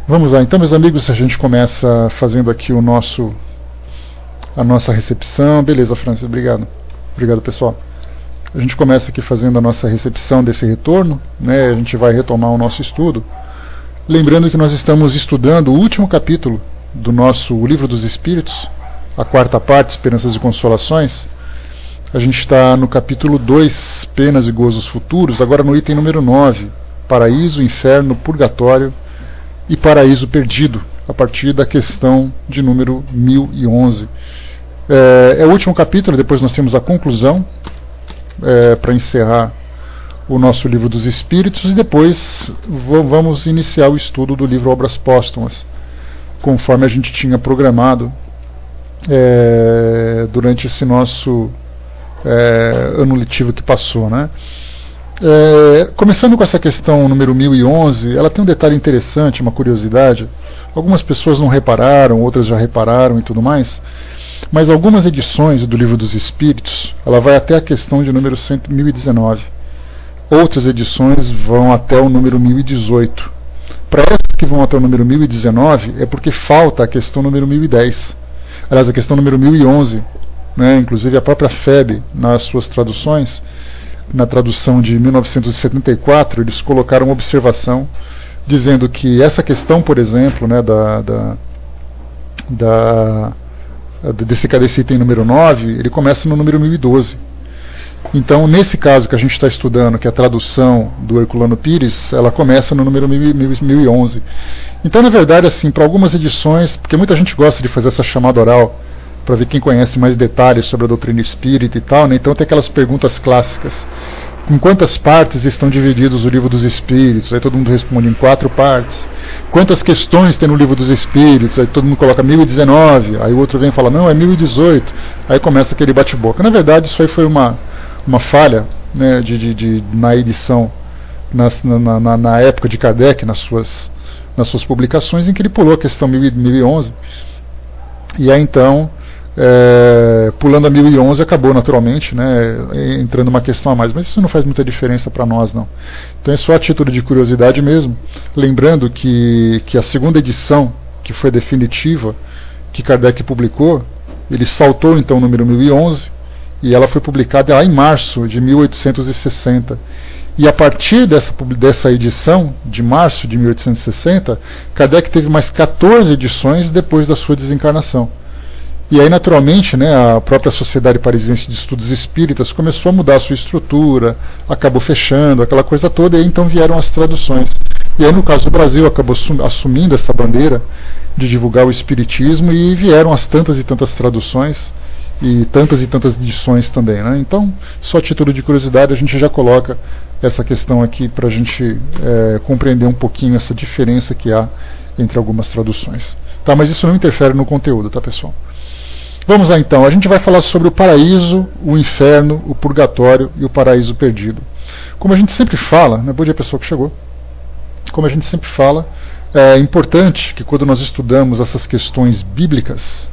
Vamos lá, então, meus amigos, a gente começa fazendo aqui a nossa recepção. Beleza, Francis, obrigado. Obrigado, pessoal. A gente começa aqui fazendo a nossa recepção desse retorno, né? A gente vai retomar o nosso estudo. Lembrando que nós estamos estudando o último capítulo do nosso Livro dos Espíritos, a quarta parte, Esperanças e Consolações. A gente está no capítulo 2, Penas e Gozos Futuros, agora no item número 9, Paraíso, Inferno, Purgatório e Paraíso Perdido, a partir da questão de número 1011. É o último capítulo, depois nós temos a conclusão, para encerrar o nosso Livro dos Espíritos, e depois vamos iniciar o estudo do livro Obras Póstumas, conforme a gente tinha programado durante esse nosso ano letivo que passou, né? Começando com essa questão número 1011, ela tem um detalhe interessante, uma curiosidade. Algumas pessoas não repararam, outras já repararam e tudo mais, mas algumas edições do Livro dos Espíritos, ela vai até a questão de número 1019. Outras edições vão até o número 1018. Para essas que vão até o número 1019, é porque falta a questão número 1010. Aliás, a questão número 1011, né? Inclusive a própria FEB, nas suas traduções, na tradução de 1974, eles colocaram uma observação dizendo que essa questão, por exemplo, né, desse item número 9, ele começa no número 1012. Então, nesse caso que a gente está estudando, que é a tradução do Herculano Pires, ela começa no número 1011. Então, na verdade, assim, para algumas edições, porque muita gente gosta de fazer essa chamada oral, para ver quem conhece mais detalhes sobre a doutrina espírita e tal, né? Então tem aquelas perguntas clássicas. Em quantas partes estão divididos o Livro dos Espíritos? Aí todo mundo responde em 4 partes. Quantas questões tem no Livro dos Espíritos? Aí todo mundo coloca 1019, aí o outro vem e fala, não, é 1018. Aí começa aquele bate-boca. Na verdade, isso aí foi uma falha, né, na edição, na época de Kardec, nas suas publicações, em que ele pulou a questão 1011. E aí então, pulando a 1011, acabou naturalmente, né, entrando uma questão a mais, mas isso não faz muita diferença para nós, não. Então é só a título de curiosidade mesmo, lembrando que a segunda edição, que foi definitiva, que Kardec publicou, ele saltou então o número 1011, e ela foi publicada lá em março de 1860. E a partir dessa edição, de março de 1860, Kardec teve mais 14 edições depois da sua desencarnação. E aí, naturalmente, né, a própria Sociedade Parisiense de Estudos Espíritas começou a mudar a sua estrutura, acabou fechando, aquela coisa toda, e aí então vieram as traduções. E aí, no caso do Brasil, acabou assumindo essa bandeira de divulgar o Espiritismo, e vieram as tantas e tantas traduções, e tantas edições também, né? Então, só a título de curiosidade, a gente já coloca essa questão aqui para a gente compreender um pouquinho essa diferença que há entre algumas traduções. Tá? Mas isso não interfere no conteúdo, tá, pessoal? Vamos lá então, a gente vai falar sobre o paraíso, o inferno, o purgatório e o paraíso perdido. Como a gente sempre fala, né? Bom dia, pessoal que chegou. Como a gente sempre fala, é importante que quando nós estudamos essas questões bíblicas,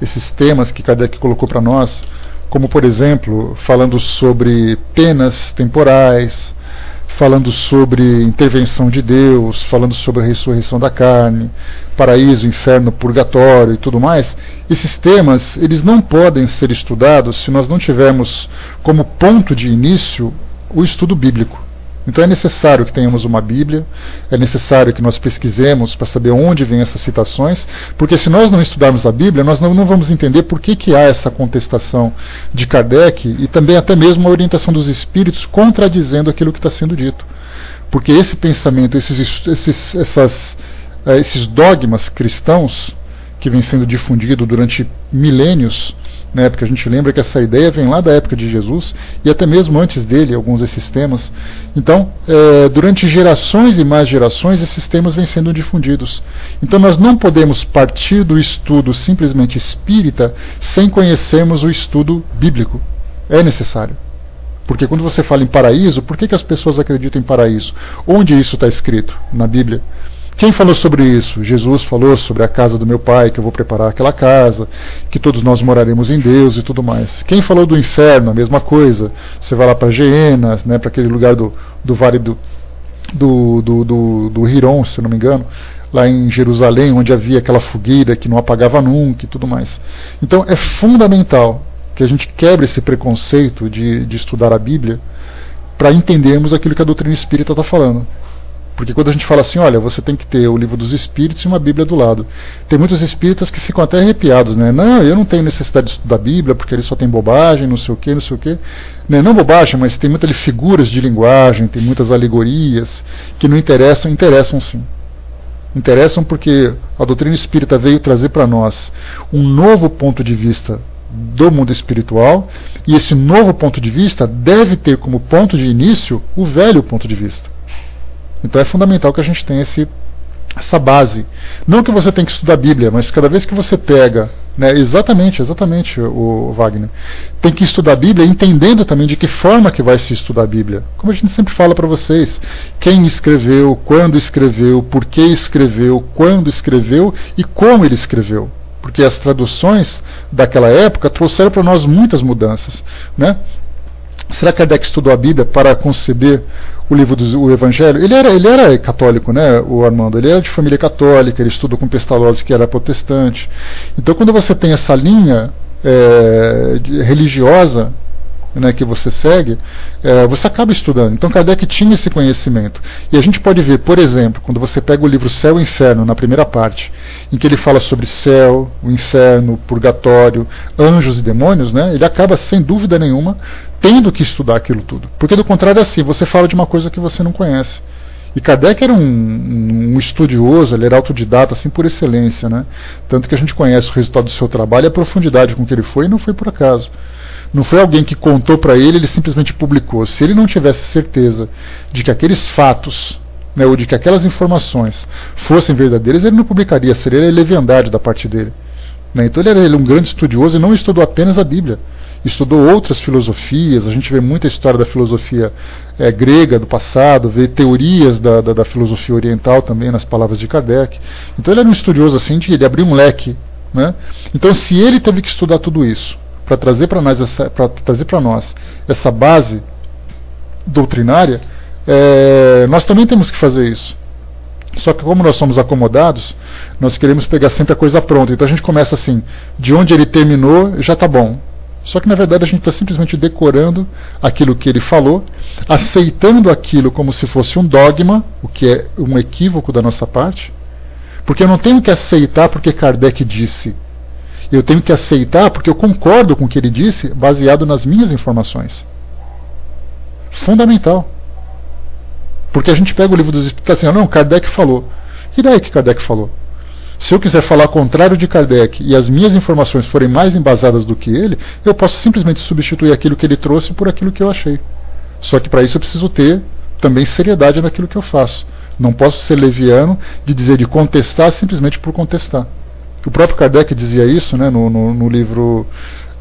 esses temas que Kardec colocou para nós, como por exemplo, falando sobre penas temporais, falando sobre intervenção de Deus, falando sobre a ressurreição da carne, paraíso, inferno, purgatório e tudo mais, esses temas eles não podem ser estudados se nós não tivermos como ponto de início o estudo bíblico. Então é necessário que tenhamos uma Bíblia, é necessário que nós pesquisemos para saber onde vêm essas citações, porque se nós não estudarmos a Bíblia, nós não vamos entender por que há essa contestação de Kardec e também até mesmo a orientação dos espíritos contradizendo aquilo que está sendo dito. Porque esse pensamento, esses dogmas cristãos que vem sendo difundido durante milênios, né, porque a gente lembra que essa ideia vem lá da época de Jesus e até mesmo antes dele, alguns desses temas. Então, durante gerações e mais gerações, esses temas vêm sendo difundidos. Então nós não podemos partir do estudo simplesmente espírita sem conhecermos o estudo bíblico. É necessário. Porque quando você fala em paraíso, por que as pessoas acreditam em paraíso? Onde isso está escrito na Bíblia? Quem falou sobre isso? Jesus falou sobre a casa do meu pai, que eu vou preparar aquela casa, que todos nós moraremos em Deus e tudo mais. Quem falou do inferno? A mesma coisa. Você vai lá para Geena, né, para aquele lugar do vale do Hiron, se eu não me engano, lá em Jerusalém, onde havia aquela fogueira que não apagava nunca e tudo mais. Então é fundamental que a gente quebre esse preconceito de estudar a Bíblia para entendermos aquilo que a doutrina espírita está falando. Porque quando a gente fala assim, olha, você tem que ter o livro dos Espíritos e uma Bíblia do lado. Tem muitos espíritas que ficam até arrepiados, né? Não, eu não tenho necessidade de estudar a Bíblia, porque ele só tem bobagem, não sei o quê, não sei o quê. Não bobagem, mas tem muitas figuras de linguagem, tem muitas alegorias que não interessam. Interessam sim. Interessam porque a doutrina espírita veio trazer para nós um novo ponto de vista do mundo espiritual, e esse novo ponto de vista deve ter como ponto de início o velho ponto de vista. Então é fundamental que a gente tenha essa base. Não que você tem que estudar a Bíblia, mas cada vez que você pega, né, exatamente, o Wagner, tem que estudar a Bíblia entendendo também de que forma que vai se estudar a Bíblia. Como a gente sempre fala para vocês, quem escreveu, quando escreveu, por que escreveu, quando escreveu e como ele escreveu. Porque as traduções daquela época trouxeram para nós muitas mudanças, né? Será que Kardec estudou a Bíblia para conceber o livro do Evangelho? Ele era católico, né, o Armando? Ele era de família católica, ele estudou com Pestalozzi, que era protestante. Então, quando você tem essa linha religiosa, né, que você segue, você acaba estudando. Então Kardec tinha esse conhecimento. E a gente pode ver, por exemplo, quando você pega o livro Céu e Inferno, na primeira parte, em que ele fala sobre céu, o inferno, purgatório, anjos e demônios, né, ele acaba, sem dúvida nenhuma, tendo que estudar aquilo tudo. Porque do contrário é assim, você fala de uma coisa que você não conhece. E Kardec era um estudioso, ele era autodidata assim, por excelência, né? Tanto que a gente conhece o resultado do seu trabalho e a profundidade com que ele foi, e não foi por acaso. Não foi alguém que contou para ele simplesmente publicou. Se ele não tivesse certeza de que aqueles fatos, né, ou de que aquelas informações fossem verdadeiras, ele não publicaria, seria a leviandade da parte dele. Né? Então ele era um grande estudioso e não estudou apenas a Bíblia. Estudou outras filosofias, a gente vê muita história da filosofia grega do passado, vê teorias da filosofia oriental também nas palavras de Kardec. Então ele era um estudioso assim, ele abriu um leque. Né? Então se ele teve que estudar tudo isso, para trazer para nós essa base doutrinária, nós também temos que fazer isso. Só que como nós somos acomodados, nós queremos pegar sempre a coisa pronta. Então a gente começa assim, de onde ele terminou, já está bom. Só que na verdade a gente está simplesmente decorando aquilo que ele falou, aceitando aquilo como se fosse um dogma, o que é um equívoco da nossa parte, porque eu não tenho que aceitar porque Kardec disse. Eu tenho que aceitar porque eu concordo com o que ele disse, baseado nas minhas informações. Fundamental. Porque a gente pega o livro dos Espíritos e assim, não, Kardec falou. E daí que Kardec falou? Se eu quiser falar contrário de Kardec e as minhas informações forem mais embasadas do que ele, eu posso simplesmente substituir aquilo que ele trouxe por aquilo que eu achei. Só que para isso eu preciso ter também seriedade naquilo que eu faço. Não posso ser leviano de dizer de contestar simplesmente por contestar. O próprio Kardec dizia isso, né, no livro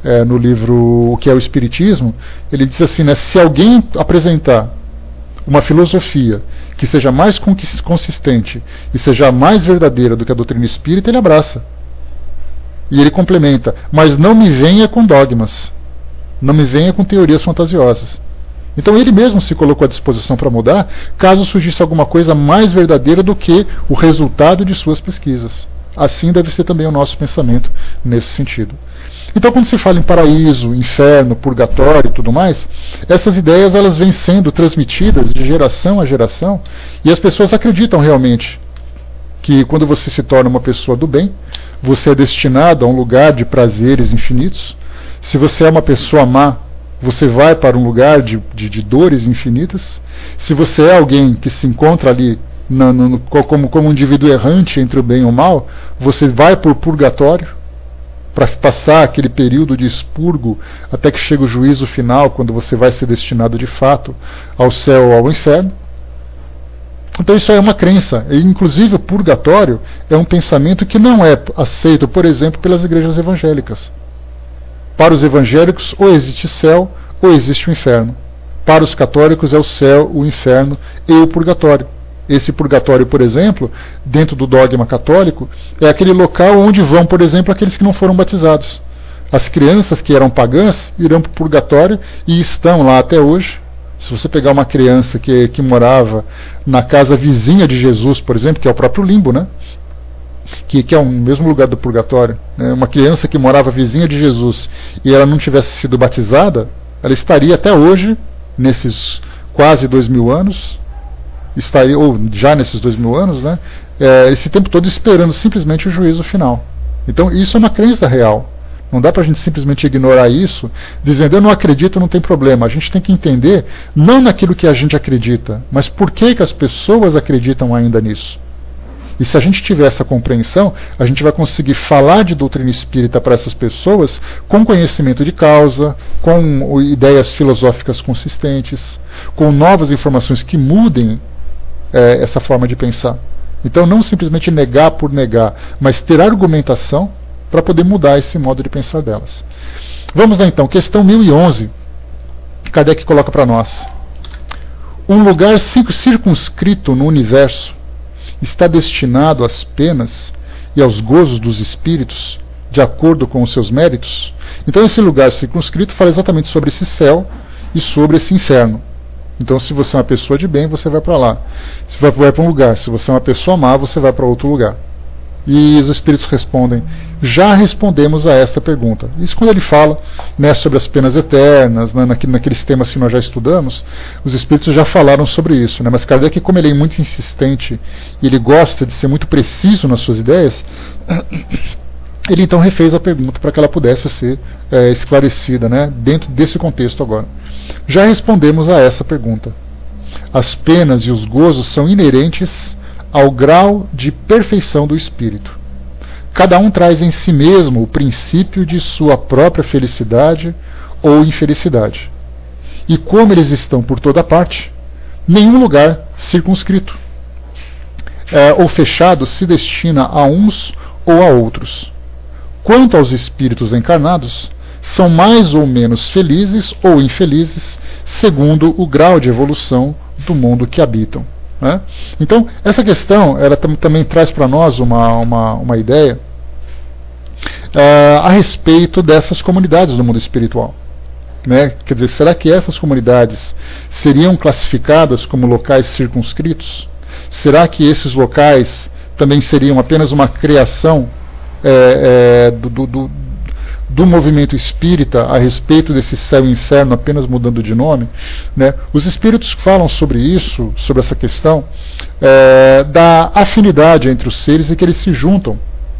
O que é o Espiritismo. Ele diz assim, né, se alguém apresentar uma filosofia que seja mais consistente e seja mais verdadeira do que a doutrina espírita, ele abraça. E ele complementa, mas não me venha com dogmas, não me venha com teorias fantasiosas. Então ele mesmo se colocou à disposição para mudar, caso surgisse alguma coisa mais verdadeira do que o resultado de suas pesquisas. Assim deve ser também o nosso pensamento nesse sentido. Então, quando se fala em paraíso, inferno, purgatório e tudo mais, essas ideias elas vêm sendo transmitidas de geração a geração, e as pessoas acreditam realmente que quando você se torna uma pessoa do bem, você é destinado a um lugar de prazeres infinitos. Se você é uma pessoa má, você vai para um lugar de dores infinitas. Se você é alguém que se encontra ali como um indivíduo errante entre o bem e o mal, você vai para o purgatório, para passar aquele período de expurgo até que chega o juízo final, quando você vai ser destinado de fato ao céu ou ao inferno. Então isso é uma crença, e inclusive o purgatório é um pensamento que não é aceito, por exemplo, pelas igrejas evangélicas. Para os evangélicos, ou existe céu ou existe o inferno. Para os católicos é o céu, o inferno e o purgatório. Esse purgatório, por exemplo, dentro do dogma católico, é aquele local onde vão, por exemplo, aqueles que não foram batizados. As crianças que eram pagãs irão para o purgatório e estão lá até hoje, Se você pegar uma criança que morava na casa vizinha de Jesus, por exemplo, que é o próprio limbo, né? Que é o mesmo lugar do purgatório, né? Uma criança que morava vizinha de Jesus e ela não tivesse sido batizada, ela estaria até hoje, nesses quase 2000 anos, estaria, ou já nesses 2000 anos, né? Esse tempo todo esperando simplesmente o juízo final. Então isso é uma crença real. Não dá para a gente simplesmente ignorar isso, dizendo eu não acredito, não tem problema. A gente tem que entender, não naquilo que a gente acredita, mas por que as pessoas acreditam ainda nisso. E se a gente tiver essa compreensão, a gente vai conseguir falar de doutrina espírita para essas pessoas com conhecimento de causa, com ideias filosóficas consistentes, com novas informações que mudem essa forma de pensar. Então não simplesmente negar por negar, mas ter argumentação para poder mudar esse modo de pensar delas. Vamos lá então, questão 1011. Kardec coloca para nós: um lugar circunscrito no universo está destinado às penas e aos gozos dos espíritos, de acordo com os seus méritos? Então esse lugar circunscrito fala exatamente sobre esse céu e sobre esse inferno. Então se você é uma pessoa de bem, você vai para lá. Você vai para um lugar. Se você é uma pessoa má, você vai para outro lugar. E os espíritos respondem: já respondemos a esta pergunta. Isso quando ele fala, né, sobre as penas eternas, né, naqueles temas que nós já estudamos, os espíritos já falaram sobre isso. Né, mas Kardec, como ele é muito insistente e ele gosta de ser muito preciso nas suas ideias, ele então refez a pergunta para que ela pudesse ser esclarecida, né, dentro desse contexto agora. Já respondemos a essa pergunta. As penas e os gozos são inerentes ao grau de perfeição do espírito. Cada um traz em si mesmo o princípio de sua própria felicidade ou infelicidade. E como eles estão por toda parte, nenhum lugar circunscrito ou fechado se destina a uns ou a outros. Quanto aos espíritos encarnados, são mais ou menos felizes ou infelizes, segundo o grau de evolução do mundo que habitam. Né? Então, essa questão ela também traz para nós uma ideia a respeito dessas comunidades do mundo espiritual. Né? Quer dizer, será que essas comunidades seriam classificadas como locais circunscritos? Será que esses locais também seriam apenas uma criação do movimento espírita a respeito desse céu e inferno apenas mudando de nome? Né? Os espíritos falam sobre isso, sobre essa questão da afinidade entre os seres e que eles se juntam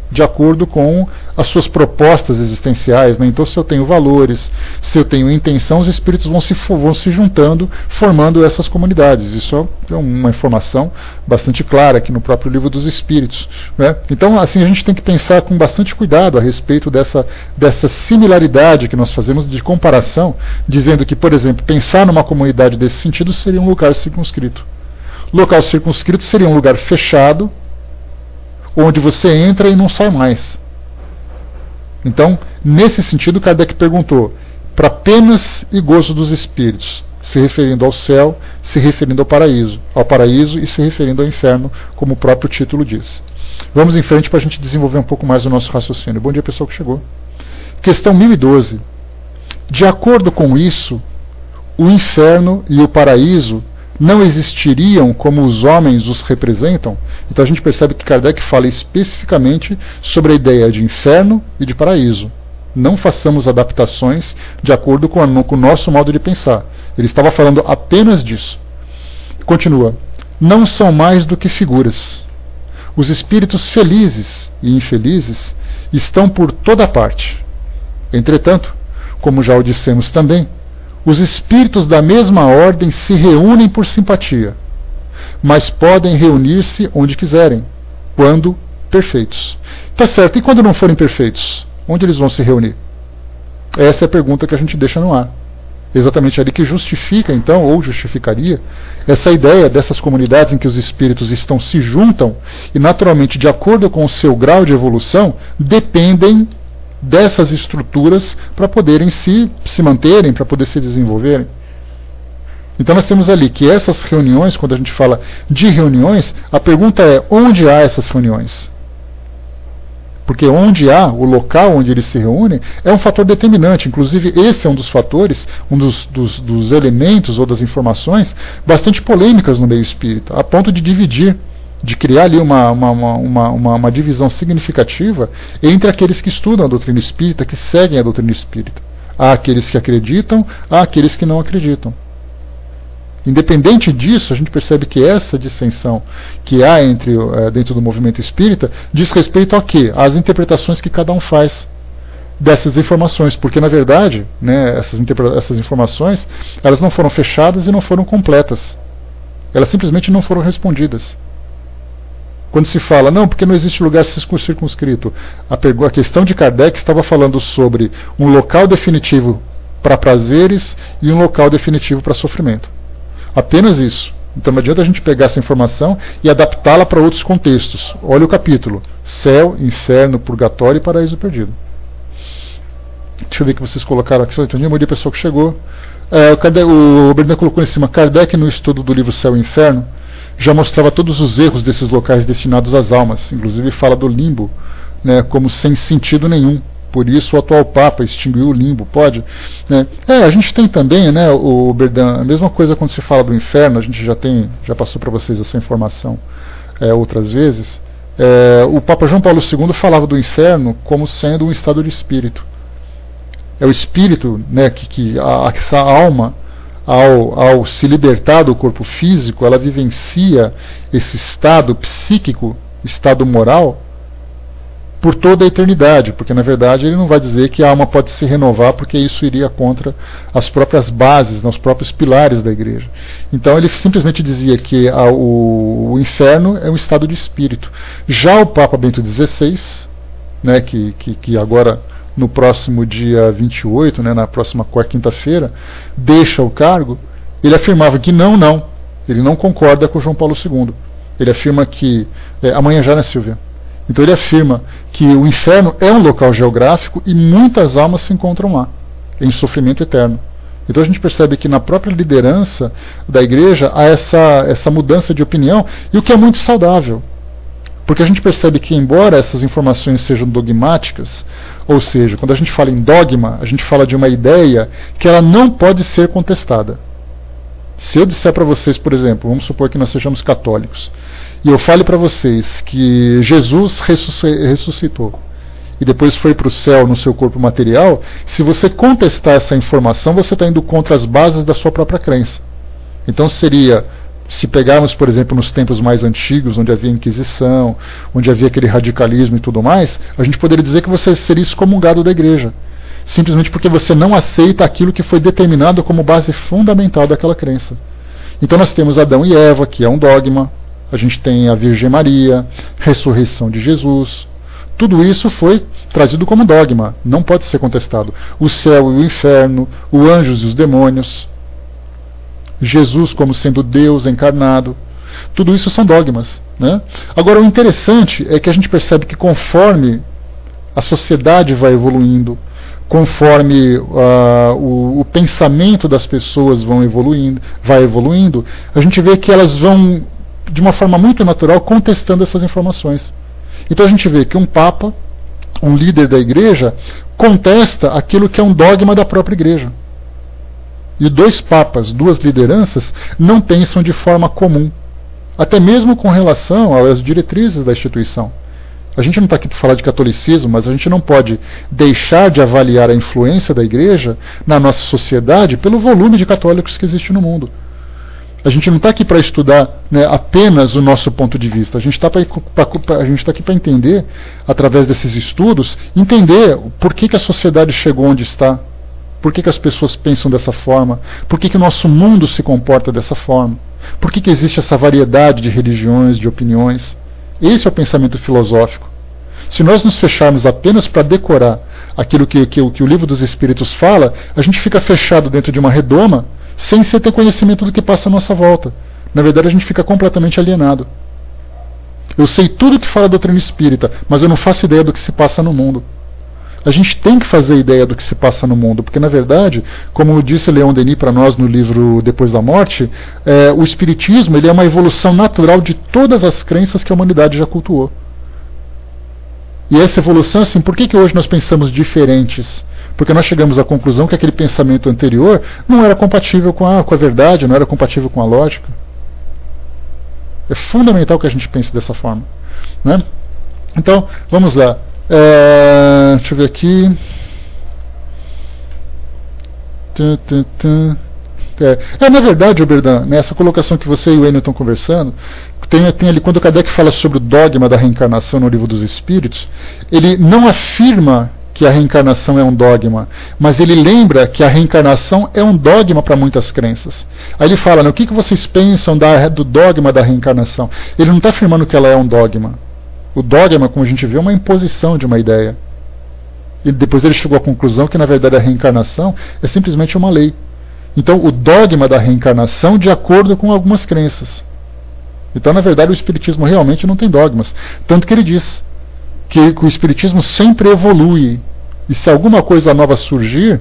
de acordo com as suas propostas existenciais. Né? Então, se eu tenho valores, se eu tenho intenção, os espíritos vão se juntando, formando essas comunidades. Isso é uma informação bastante clara aqui no próprio Livro dos Espíritos. Né? Então, assim, a gente tem que pensar com bastante cuidado a respeito dessa similaridade que nós fazemos de comparação, dizendo que, por exemplo, pensar numa comunidade desse sentido seria um lugar circunscrito. Local circunscrito seria um lugar fechado, onde você entra e não sai mais. Então, nesse sentido, Kardec perguntou para penas e gozo dos espíritos, se referindo ao céu, se referindo ao paraíso e se referindo ao inferno, como o próprio título diz. Vamos em frente para a gente desenvolver um pouco mais o nosso raciocínio. Bom dia, pessoal que chegou. Questão 1012. De acordo com isso, o inferno e o paraíso não existiriam como os homens os representam? Então a gente percebe que Kardec fala especificamente sobre a ideia de inferno e de paraíso. Não façamos adaptações de acordo com o nosso modo de pensar. Ele estava falando apenas disso. Continua. Não são mais do que figuras. Os espíritos felizes e infelizes estão por toda parte. Entretanto, como já o dissemos também, os espíritos da mesma ordem se reúnem por simpatia, mas podem reunir-se onde quiserem, quando perfeitos. Tá certo, e quando não forem perfeitos? Onde eles vão se reunir? Essa é a pergunta que a gente deixa no ar. Exatamente ali que justifica, então, ou justificaria, essa ideia dessas comunidades em que os espíritos se juntam e, naturalmente, de acordo com o seu grau de evolução, dependem dessas estruturas para poderem se manterem, para poder se desenvolverem. Então nós temos ali que essas reuniões, quando a gente fala de reuniões, a pergunta é: onde há essas reuniões? Porque onde há, o local onde eles se reúnem, é um fator determinante. Inclusive, esse é um dos fatores, um dos elementos ou das informações bastante polêmicas no meio espírita, a ponto de dividir, de criar ali uma divisão significativa entre aqueles que estudam a doutrina espírita, que seguem a doutrina espírita. Há aqueles que acreditam, há aqueles que não acreditam. Independente disso, a gente percebe que essa dissensão que há dentro do movimento espírita diz respeito ao quê? Às interpretações que cada um faz dessas informações, porque na verdade, né, essas informações elas não foram fechadas e não foram completas. Elas simplesmente não foram respondidas. Quando se fala, não, porque não existe lugar circunscrito, a questão de Kardec estava falando sobre um local definitivo para prazeres e um local definitivo para sofrimento. Apenas isso. Então não adianta a gente pegar essa informação e adaptá-la para outros contextos. Olha o capítulo: céu, inferno, purgatório e paraíso perdido. Deixa eu ver o que vocês colocaram aqui. Só entendi, bom dia, pessoal que chegou. O Bernardo colocou em cima: Kardec, no estudo do livro Céu e Inferno, já mostrava todos os erros desses locais destinados às almas. Inclusive fala do limbo, né, como sem sentido nenhum. Por isso o atual Papa extinguiu o limbo, pode? Né? A gente tem também, né, o Berdan, a mesma coisa quando se fala do inferno, a gente já passou para vocês essa informação outras vezes. O Papa João Paulo II falava do inferno como sendo um estado de espírito. É o espírito, né, essa alma, ao se libertar do corpo físico, ela vivencia esse estado psíquico, estado moral, por toda a eternidade, porque na verdade ele não vai dizer que a alma pode se renovar, porque isso iria contra as próprias bases, os próprios pilares da igreja. Então ele simplesmente dizia que o inferno é um estado de espírito. Já o Papa Bento XVI, né, que agora no próximo dia 28, né, na próxima quinta-feira, deixa o cargo, ele afirmava que não, ele não concorda com João Paulo II. Ele afirma que... amanhã já, né, Silvia? Então ele afirma que o inferno é um local geográfico e muitas almas se encontram lá, em sofrimento eterno. Então a gente percebe que na própria liderança da igreja há essa mudança de opinião, e o que é muito saudável. Porque a gente percebe que, embora essas informações sejam dogmáticas, ou seja, quando a gente fala em dogma, a gente fala de uma ideia que ela não pode ser contestada. Se eu disser para vocês, por exemplo, vamos supor que nós sejamos católicos, e eu fale para vocês que Jesus ressuscitou e depois foi para o céu no seu corpo material, se você contestar essa informação, você está indo contra as bases da sua própria crença. Então seria, se pegarmos, por exemplo, nos tempos mais antigos, onde havia Inquisição, onde havia aquele radicalismo e tudo mais, a gente poderia dizer que você seria excomungado da igreja, simplesmente porque você não aceita aquilo que foi determinado como base fundamental daquela crença. Então nós temos Adão e Eva, que é um dogma, a gente tem a Virgem Maria, ressurreição de Jesus. Tudo isso foi trazido como dogma, não pode ser contestado. O céu e o inferno, os anjos e os demônios, Jesus como sendo Deus encarnado, tudo isso são dogmas, né? Agora, o interessante é que a gente percebe que conforme a sociedade vai evoluindo, conforme o pensamento das pessoas vai evoluindo, a gente vê que elas vão, de uma forma muito natural, contestando essas informações. Então a gente vê que um Papa, um líder da igreja, contesta aquilo que é um dogma da própria igreja. E dois papas, duas lideranças, não pensam de forma comum, até mesmo com relação às diretrizes da instituição. A gente não está aqui para falar de catolicismo, mas a gente não pode deixar de avaliar a influência da igreja na nossa sociedade pelo volume de católicos que existe no mundo. A gente não está aqui para estudar, né, apenas o nosso ponto de vista. A gente está aqui para entender, através desses estudos, entender por que a sociedade chegou onde está, por que as pessoas pensam dessa forma, por que o nosso mundo se comporta dessa forma, por que existe essa variedade de religiões, de opiniões. Esse é o pensamento filosófico. Se nós nos fecharmos apenas para decorar aquilo que o Livro dos Espíritos fala, a gente fica fechado dentro de uma redoma, sem ter conhecimento do que passa à nossa volta. Na verdade, a gente fica completamente alienado. Eu sei tudo que fala a doutrina espírita, mas eu não faço ideia do que se passa no mundo. A gente tem que fazer ideia do que se passa no mundo, porque, na verdade, como disse Leon Denis para nós no livro Depois da Morte, o Espiritismo ele é uma evolução natural de todas as crenças que a humanidade já cultuou. E essa evolução, assim, por que hoje nós pensamos diferentes? Porque nós chegamos à conclusão que aquele pensamento anterior não era compatível com a verdade, não era compatível com a lógica. É fundamental que a gente pense dessa forma, né? Então, vamos lá. Deixa eu ver aqui. Na verdade, Oberdan, nessa colocação que você e o Enio estão conversando, tem ali, quando o Kardec fala sobre o dogma da reencarnação no Livro dos Espíritos, ele não afirma que a reencarnação é um dogma, mas ele lembra que a reencarnação é um dogma para muitas crenças. Aí ele fala, né, o que vocês pensam do dogma da reencarnação? Ele não está afirmando que ela é um dogma. O dogma, como a gente vê, é uma imposição de uma ideia. E depois ele chegou à conclusão que, na verdade, a reencarnação é simplesmente uma lei. Então, o dogma da reencarnação de acordo com algumas crenças. Então, na verdade, o Espiritismo realmente não tem dogmas. Tanto que ele diz que o Espiritismo sempre evolui. E se alguma coisa nova surgir,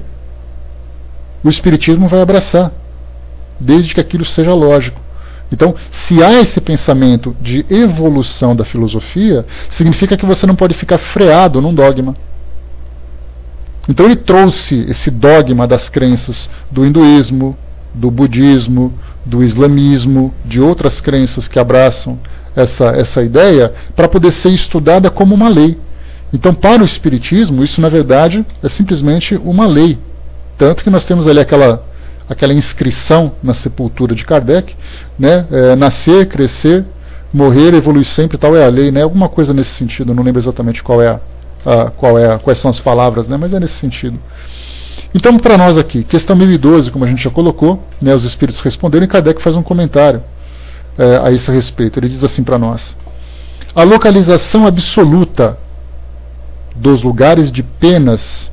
o Espiritismo vai abraçar, desde que aquilo seja lógico. Então, se há esse pensamento de evolução da filosofia, significa que você não pode ficar freado num dogma. Então ele trouxe esse dogma das crenças do hinduísmo, do budismo, do islamismo, de outras crenças que abraçam essa ideia, para poder ser estudada como uma lei. Então, para o Espiritismo, isso na verdade é simplesmente uma lei. Tanto que nós temos ali aquela inscrição na sepultura de Kardec, né? Nascer, crescer, morrer, evoluir sempre, tal é a lei, né? Alguma coisa nesse sentido, eu não lembro exatamente quais são as palavras, né? Mas é nesse sentido. Então, para nós aqui, questão 1012, como a gente já colocou, né, os espíritos responderam e Kardec faz um comentário a esse respeito. Ele diz assim para nós: a localização absoluta dos lugares de penas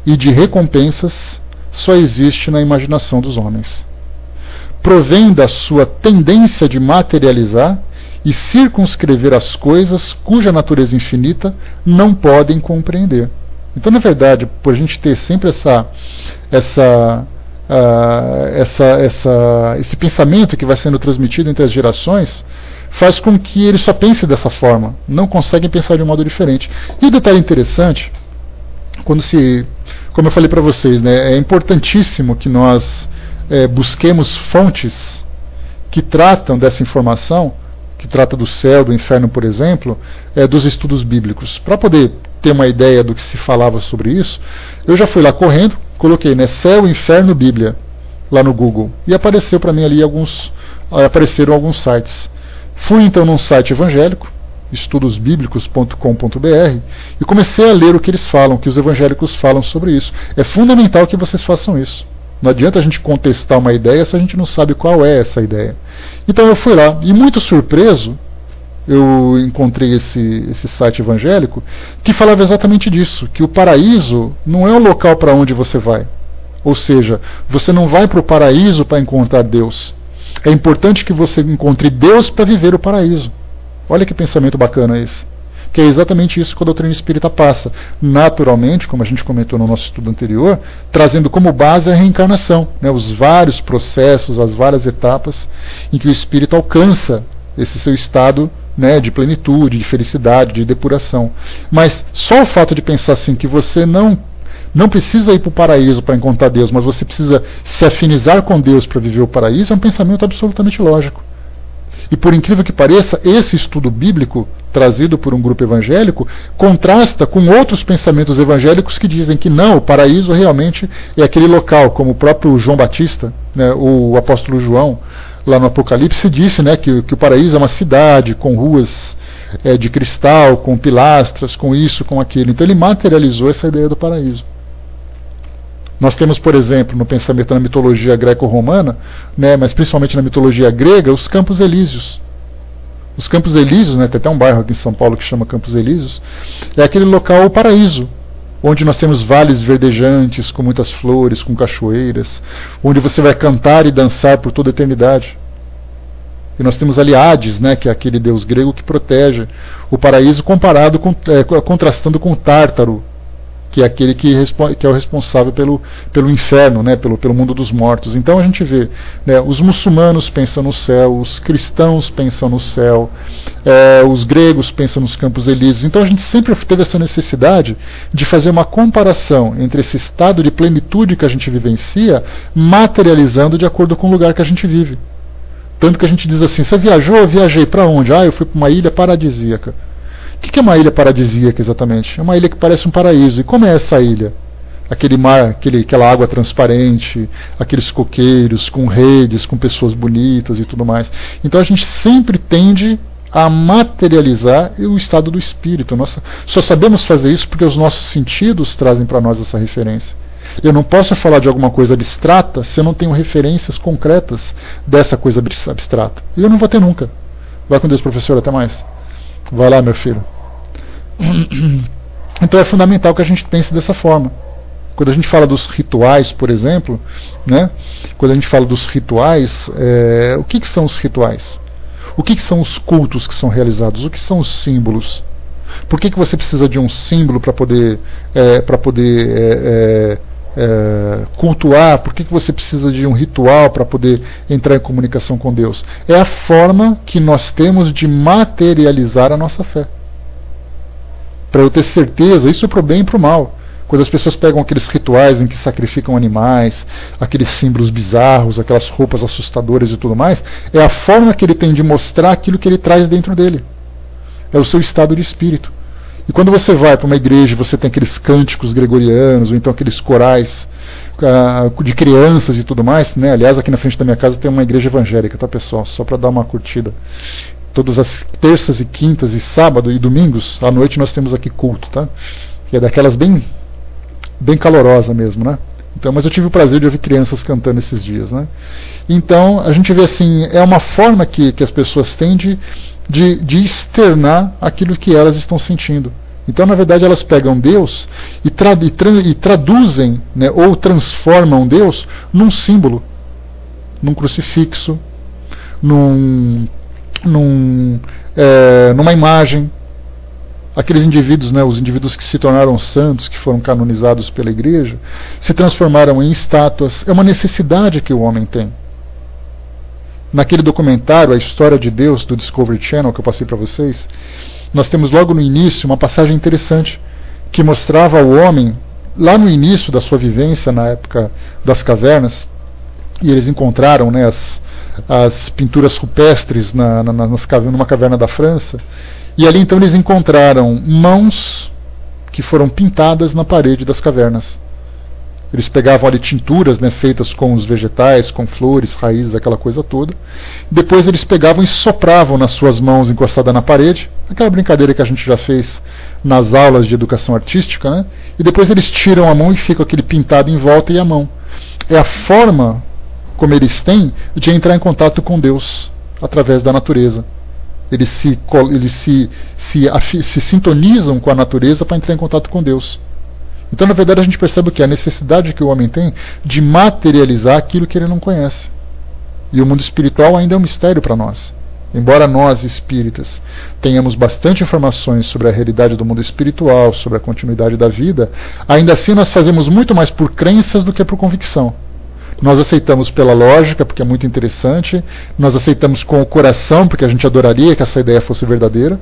e de recompensas só existe na imaginação dos homens. Provém da sua tendência de materializar e circunscrever as coisas cuja natureza infinita não podem compreender. Então, na verdade, por a gente ter sempre esse pensamento que vai sendo transmitido entre as gerações, faz com que ele só pense dessa forma, não conseguem pensar de um modo diferente. E o detalhe interessante, como eu falei para vocês, né, é importantíssimo que nós busquemos fontes que tratam dessa informação, que trata do céu, do inferno, por exemplo, dos estudos bíblicos. Para poder ter uma ideia do que se falava sobre isso, eu já fui lá correndo, coloquei, né, céu, inferno, Bíblia, lá no Google, e apareceu para mim ali apareceram alguns sites. Fui então num site evangélico, estudosbíblicos.com.br, e comecei a ler o que eles falam, o que os evangélicos falam sobre isso. É fundamental que vocês façam isso. Não adianta a gente contestar uma ideia se a gente não sabe qual é essa ideia. Então eu fui lá, e muito surpreso, eu encontrei esse site evangélico que falava exatamente disso, que o paraíso não é o local para onde você vai. Ou seja, você não vai para o paraíso para encontrar Deus. É importante que você encontre Deus para viver o paraíso. Olha que pensamento bacana esse. Que é exatamente isso que a doutrina espírita passa. Naturalmente, como a gente comentou no nosso estudo anterior, trazendo como base a reencarnação, né, os vários processos, as várias etapas em que o espírito alcança esse seu estado, né, de plenitude, de felicidade, de depuração. Mas só o fato de pensar assim, que você não precisa ir para o paraíso para encontrar Deus, mas você precisa se afinizar com Deus para viver o paraíso, é um pensamento absolutamente lógico. E por incrível que pareça, esse estudo bíblico, trazido por um grupo evangélico, contrasta com outros pensamentos evangélicos que dizem que não, o paraíso realmente é aquele local, como o próprio João Batista, né, o apóstolo João, lá no Apocalipse, disse, né, que o paraíso é uma cidade com ruas de cristal, com pilastras, com isso, com aquilo. Então ele materializou essa ideia do paraíso. Nós temos, por exemplo, no pensamento na mitologia greco-romana, né, mas principalmente na mitologia grega, os Campos Elíseos. Os Campos Elíseos, né, tem até um bairro aqui em São Paulo que chama Campos Elíseos, é aquele local, o paraíso, onde nós temos vales verdejantes, com muitas flores, com cachoeiras, onde você vai cantar e dançar por toda a eternidade. E nós temos ali Hades, né, que é aquele deus grego que protege o paraíso, contrastando com o Tártaro, que é aquele que é o responsável pelo inferno, né, pelo mundo dos mortos. Então a gente vê, né, os muçulmanos pensam no céu, os cristãos pensam no céu, os gregos pensam nos campos elíseos. Então a gente sempre teve essa necessidade de fazer uma comparação entre esse estado de plenitude que a gente vivencia, materializando de acordo com o lugar que a gente vive. Tanto que a gente diz assim: você viajou? Eu viajei para onde? Eu fui para uma ilha paradisíaca. O que é uma ilha paradisíaca exatamente? É uma ilha que parece um paraíso. E como é essa ilha? Aquele mar, aquela água transparente, aqueles coqueiros com redes, com pessoas bonitas e tudo mais. Então a gente sempre tende a materializar o estado do espírito. Nós só sabemos fazer isso porque os nossos sentidos trazem para nós essa referência. Eu não posso falar de alguma coisa abstrata se eu não tenho referências concretas dessa coisa abstrata. E eu não vou ter nunca. Vai com Deus, professor. Até mais. Vai lá, meu filho. Então é fundamental que a gente pense dessa forma. Quando a gente fala dos rituais, por exemplo, né? Quando a gente fala dos rituais, o que são os rituais? O que são os cultos que são realizados? O que são os símbolos? Por que você precisa de um símbolo para poder cultuar? Por que você precisa de um ritual para poder entrar em comunicação com Deus? É a forma que nós temos de materializar a nossa fé. Para eu ter certeza, isso é para o bem e para o mal. Quando as pessoas pegam aqueles rituais em que sacrificam animais, aqueles símbolos bizarros, aquelas roupas assustadoras e tudo mais, é a forma que ele tem de mostrar aquilo que ele traz dentro dele. É o seu estado de espírito. E quando você vai para uma igreja, você tem aqueles cânticos gregorianos, ou então aqueles corais de crianças e tudo mais, né? Aliás, aqui na frente da minha casa tem uma igreja evangélica, tá, pessoal? Só para dar uma curtida. Todas as terças e quintas e sábado e domingos, à noite nós temos aqui culto, tá? Que é daquelas bem calorosa mesmo, né? Então, mas eu tive o prazer de ouvir crianças cantando esses dias, né? Então, a gente vê assim, é uma forma que as pessoas têm de externar aquilo que elas estão sentindo. Então, na verdade, elas pegam Deus e traduzem, né, ou transformam Deus num símbolo, num crucifixo, numa imagem. Aqueles indivíduos, né, os indivíduos que se tornaram santos, que foram canonizados pela igreja, se transformaram em estátuas. É uma necessidade que o homem tem. Naquele documentário, A História de Deus, do Discovery Channel, que eu passei para vocês, nós temos logo no início uma passagem interessante que mostrava o homem, lá no início da sua vivência, na época das cavernas, e eles encontraram, né, as pinturas rupestres numa caverna da França. E ali então eles encontraram mãos que foram pintadas na parede das cavernas. Eles pegavam ali tinturas, né, feitas com os vegetais, com flores, raízes, aquela coisa toda. Depois eles pegavam e sopravam nas suas mãos encostadas na parede, aquela brincadeira que a gente já fez nas aulas de educação artística, né? E depois eles tiram a mão e fica aquele pintado em volta e a mão. É a forma como eles têm de entrar em contato com Deus através da natureza. Eles se sintonizam com a natureza para entrar em contato com Deus. Então, na verdade, a gente percebe o que é a necessidade que o homem tem de materializar aquilo que ele não conhece. E o mundo espiritual ainda é um mistério para nós. Embora nós, espíritas, tenhamos bastante informações sobre a realidade do mundo espiritual, sobre a continuidade da vida, ainda assim nós fazemos muito mais por crenças do que por convicção. Nós aceitamos pela lógica, porque é muito interessante, nós aceitamos com o coração, porque a gente adoraria que essa ideia fosse verdadeira,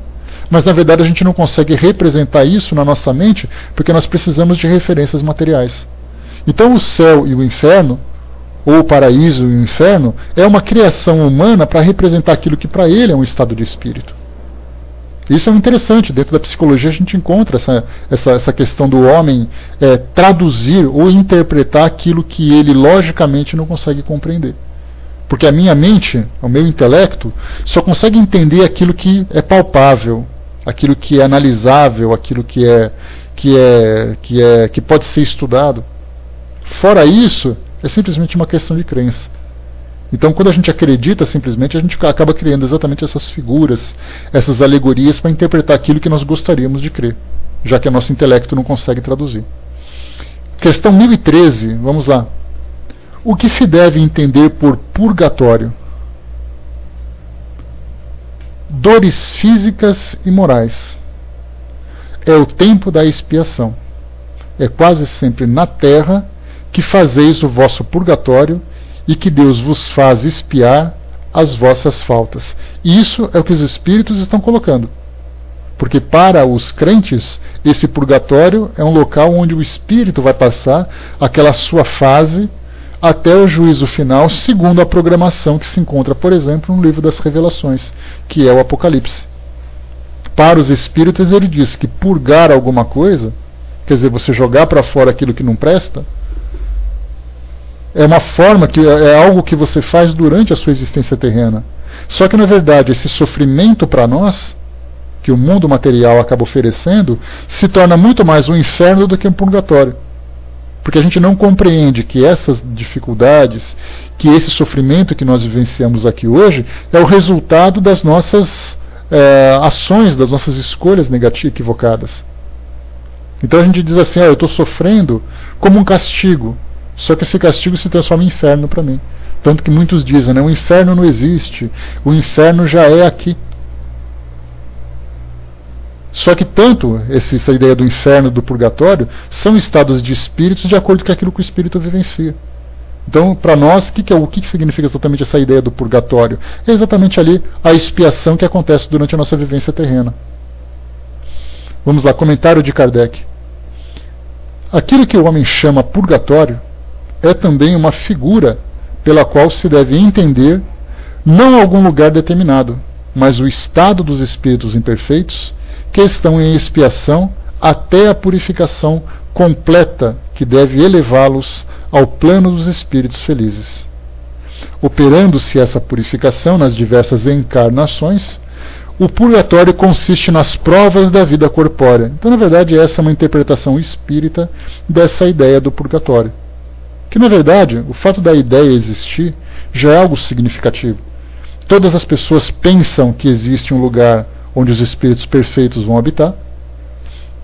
mas na verdade a gente não consegue representar isso na nossa mente, porque nós precisamos de referências materiais. Então o céu e o inferno, ou o paraíso e o inferno, é uma criação humana para representar aquilo que para ele é um estado de espírito. Isso é interessante, dentro da psicologia a gente encontra essa questão do homem traduzir ou interpretar aquilo que ele logicamente não consegue compreender. Porque a minha mente, o meu intelecto, só consegue entender aquilo que é palpável, aquilo que é analisável, aquilo que pode ser estudado. Fora isso, é simplesmente uma questão de crença. Então, quando a gente acredita, simplesmente, a gente acaba criando exatamente essas figuras, essas alegorias para interpretar aquilo que nós gostaríamos de crer, já que o nosso intelecto não consegue traduzir. Questão 1013, vamos lá. O que se deve entender por purgatório? Dores físicas e morais. É o tempo da expiação. é quase sempre na terra que fazeis o vosso purgatório e que Deus vos faz expiar as vossas faltas. E isso é o que os espíritos estão colocando. Porque para os crentes, esse purgatório é um local onde o espírito vai passar aquela sua fase até o juízo final, segundo a programação que se encontra, por exemplo, no livro das Revelações, que é o Apocalipse. Para os espíritos, ele diz que purgar alguma coisa, quer dizer, você jogar para fora aquilo que não presta, é uma forma, que é algo que você faz durante a sua existência terrena. Só que, na verdade, esse sofrimento para nós, que o mundo material acaba oferecendo, se torna muito mais um inferno do que um purgatório. Porque a gente não compreende que essas dificuldades, que esse sofrimento que nós vivenciamos aqui hoje, é o resultado das nossas ações, das nossas escolhas negativas, equivocadas. Então a gente diz assim, eu estou sofrendo como um castigo, só que esse castigo se transforma em inferno para mim. Tanto que muitos dizem, o inferno não existe, o inferno já é aqui. Só que tanto essa ideia do inferno e do purgatório são estados de espíritos de acordo com aquilo que o espírito vivencia. Então, para nós, o que significa exatamente essa ideia do purgatório? É exatamente ali a expiação que acontece durante a nossa vivência terrena. Vamos lá, comentário de Kardec. Aquilo que o homem chama purgatório é também uma figura pela qual se deve entender não algum lugar determinado, mas o estado dos espíritos imperfeitos que estão em expiação até a purificação completa que deve elevá-los ao plano dos espíritos felizes. Operando-se essa purificação nas diversas encarnações, o purgatório consiste nas provas da vida corpórea. Então, na verdade, essa é uma interpretação espírita dessa ideia do purgatório. Que, na verdade, o fato da ideia existir já é algo significativo. Todas as pessoas pensam que existe um lugar onde os espíritos perfeitos vão habitar,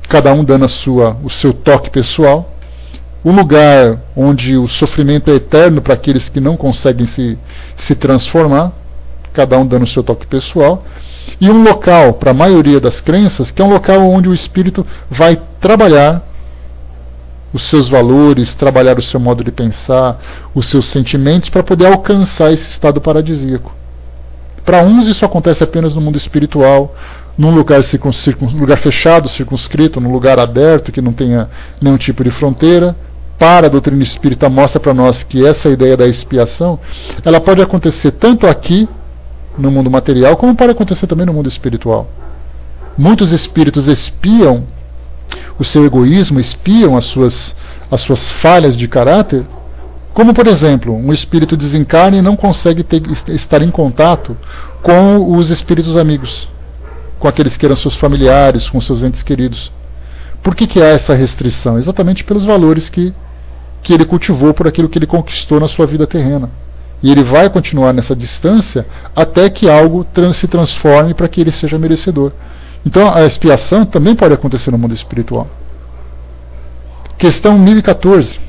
cada um dando o seu toque pessoal, um lugar onde o sofrimento é eterno para aqueles que não conseguem se transformar, cada um dando o seu toque pessoal, e um local, para a maioria das crenças, que é um local onde o espírito vai trabalhar os seus valores, trabalhar o seu modo de pensar, os seus sentimentos, para poder alcançar esse estado paradisíaco. Para uns isso acontece apenas no mundo espiritual, num lugar fechado, circunscrito, num lugar aberto, que não tenha nenhum tipo de fronteira. Para a doutrina espírita mostra para nós que essa ideia da expiação, ela pode acontecer tanto aqui, no mundo material, como pode acontecer também no mundo espiritual. Muitos espíritos espiam o seu egoísmo, espiam as suas falhas de caráter, como, por exemplo, um espírito desencarna e não consegue estar em contato com os espíritos amigos, com aqueles que eram seus familiares, com seus entes queridos. Por que há essa restrição? Exatamente pelos valores que ele cultivou, por aquilo que ele conquistou na sua vida terrena. E ele vai continuar nessa distância até que algo se transforme para que ele seja merecedor. Então a expiação também pode acontecer no mundo espiritual. Questão 1014.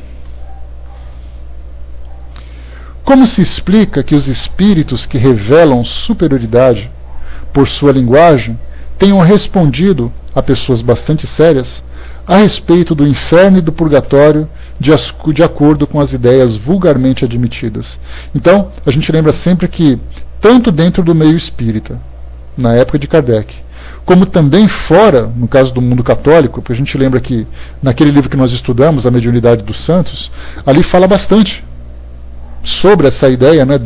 Como se explica que os espíritos que revelam superioridade por sua linguagem tenham respondido a pessoas bastante sérias a respeito do inferno e do purgatório de acordo com as ideias vulgarmente admitidas? Então, a gente lembra sempre que, tanto dentro do meio espírita, na época de Kardec, como também fora, no caso do mundo católico, porque a gente lembra que naquele livro que nós estudamos, A Mediunidade dos Santos, ali fala bastante sobre essa ideia, né,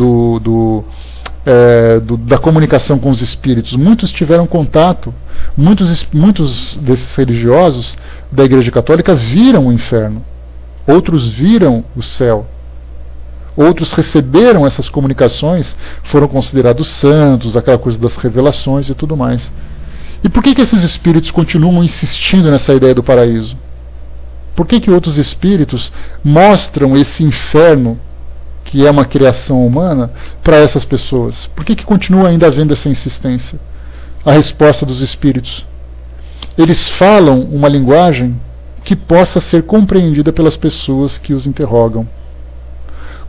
da comunicação com os espíritos. Muitos tiveram contato, muitos desses religiosos da Igreja Católica viram o inferno, outros viram o céu, outros receberam essas comunicações, foram considerados santos, aquela coisa das revelações e tudo mais. E por que esses espíritos continuam insistindo nessa ideia do paraíso? Por que outros espíritos mostram esse inferno, que é uma criação humana, para essas pessoas? Por que continua ainda havendo essa insistência? A resposta dos espíritos: eles falam uma linguagem que possa ser compreendida pelas pessoas que os interrogam.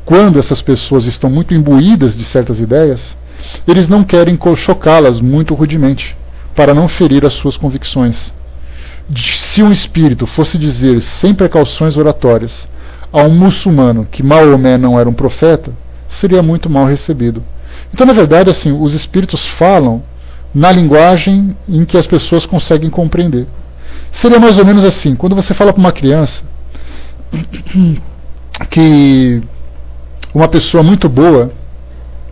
Quando essas pessoas estão muito imbuídas de certas ideias, eles não querem chocá-las muito rudemente, para não ferir as suas convicções. Se se um espírito fosse dizer sem precauções oratórias a um muçulmano que Maomé não era um profeta, seria muito mal recebido. Então, na verdade, assim, os espíritos falam na linguagem em que as pessoas conseguem compreender. Seria mais ou menos assim, quando você fala para uma criança que uma pessoa muito boa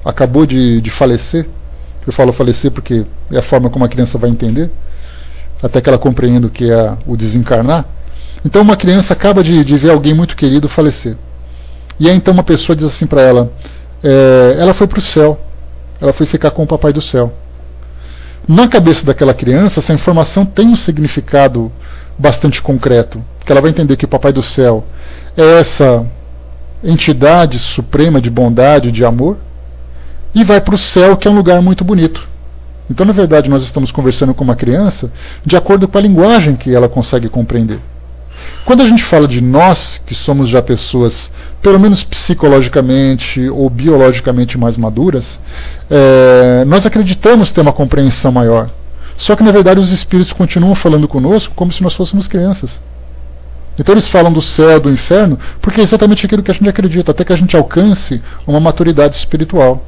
acabou de falecer, eu falo falecer porque é a forma como a criança vai entender, até que ela compreenda o que é o desencarnar. Então uma criança acaba de ver alguém muito querido falecer. E aí então uma pessoa diz assim para ela, ela foi para o céu, ela foi ficar com o papai do céu. Na cabeça daquela criança, essa informação tem um significado bastante concreto, que ela vai entender que o papai do céu é essa entidade suprema de bondade, de amor, e vai para o céu, que é um lugar muito bonito. Então, na verdade, nós estamos conversando com uma criança de acordo com a linguagem que ela consegue compreender. Quando a gente fala de nós, que somos já pessoas, pelo menos psicologicamente ou biologicamente mais maduras, nós acreditamos ter uma compreensão maior. Só que, na verdade, os espíritos continuam falando conosco como se nós fôssemos crianças. Então eles falam do céu, do inferno, porque é exatamente aquilo que a gente acredita, até que a gente alcance uma maturidade espiritual.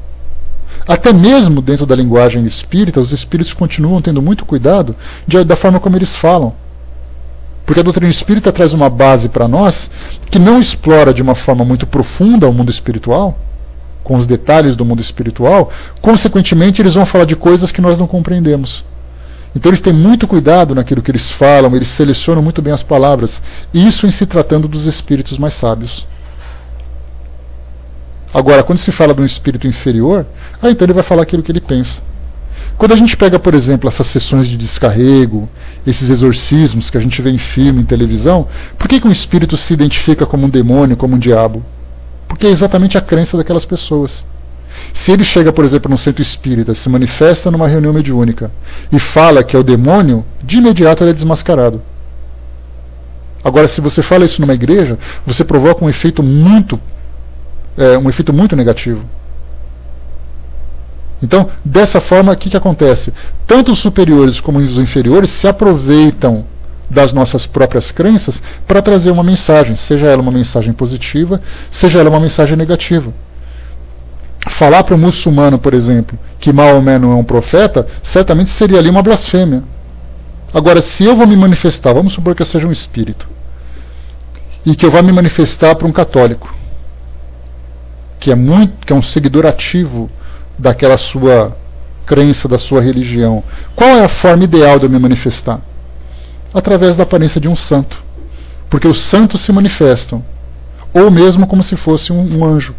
Até mesmo dentro da linguagem espírita, os espíritos continuam tendo muito cuidado da forma como eles falam. Porque a doutrina espírita traz uma base para nós que não explora de uma forma muito profunda o mundo espiritual, com os detalhes do mundo espiritual, consequentemente eles vão falar de coisas que nós não compreendemos. Então eles têm muito cuidado naquilo que eles falam, eles selecionam muito bem as palavras, isso em se tratando dos espíritos mais sábios. Agora, quando se fala de um espírito inferior, então ele vai falar aquilo que ele pensa. Quando a gente pega, por exemplo, essas sessões de descarrego, esses exorcismos que a gente vê em filme, em televisão, por que um espírito se identifica como um demônio, como um diabo? Porque é exatamente a crença daquelas pessoas. Se ele chega, por exemplo, num centro espírita, se manifesta numa reunião mediúnica e fala que é o demônio, de imediato ele é desmascarado. Agora, se você fala isso numa igreja, você provoca um efeito muito negativo. Então, dessa forma, o que acontece? Tanto os superiores como os inferiores se aproveitam das nossas próprias crenças para trazer uma mensagem, seja ela uma mensagem positiva, seja ela uma mensagem negativa. Falar para o muçulmano, por exemplo, que Maomé não é um profeta, certamente seria ali uma blasfêmia. Agora, se eu vou me manifestar, vamos supor que eu seja um espírito, e que eu vá me manifestar para um católico, que é um seguidor ativo daquela sua crença, da sua religião, qual é a forma ideal de eu me manifestar? Através da aparência de um santo. Porque os santos se manifestam, ou mesmo como se fosse um anjo,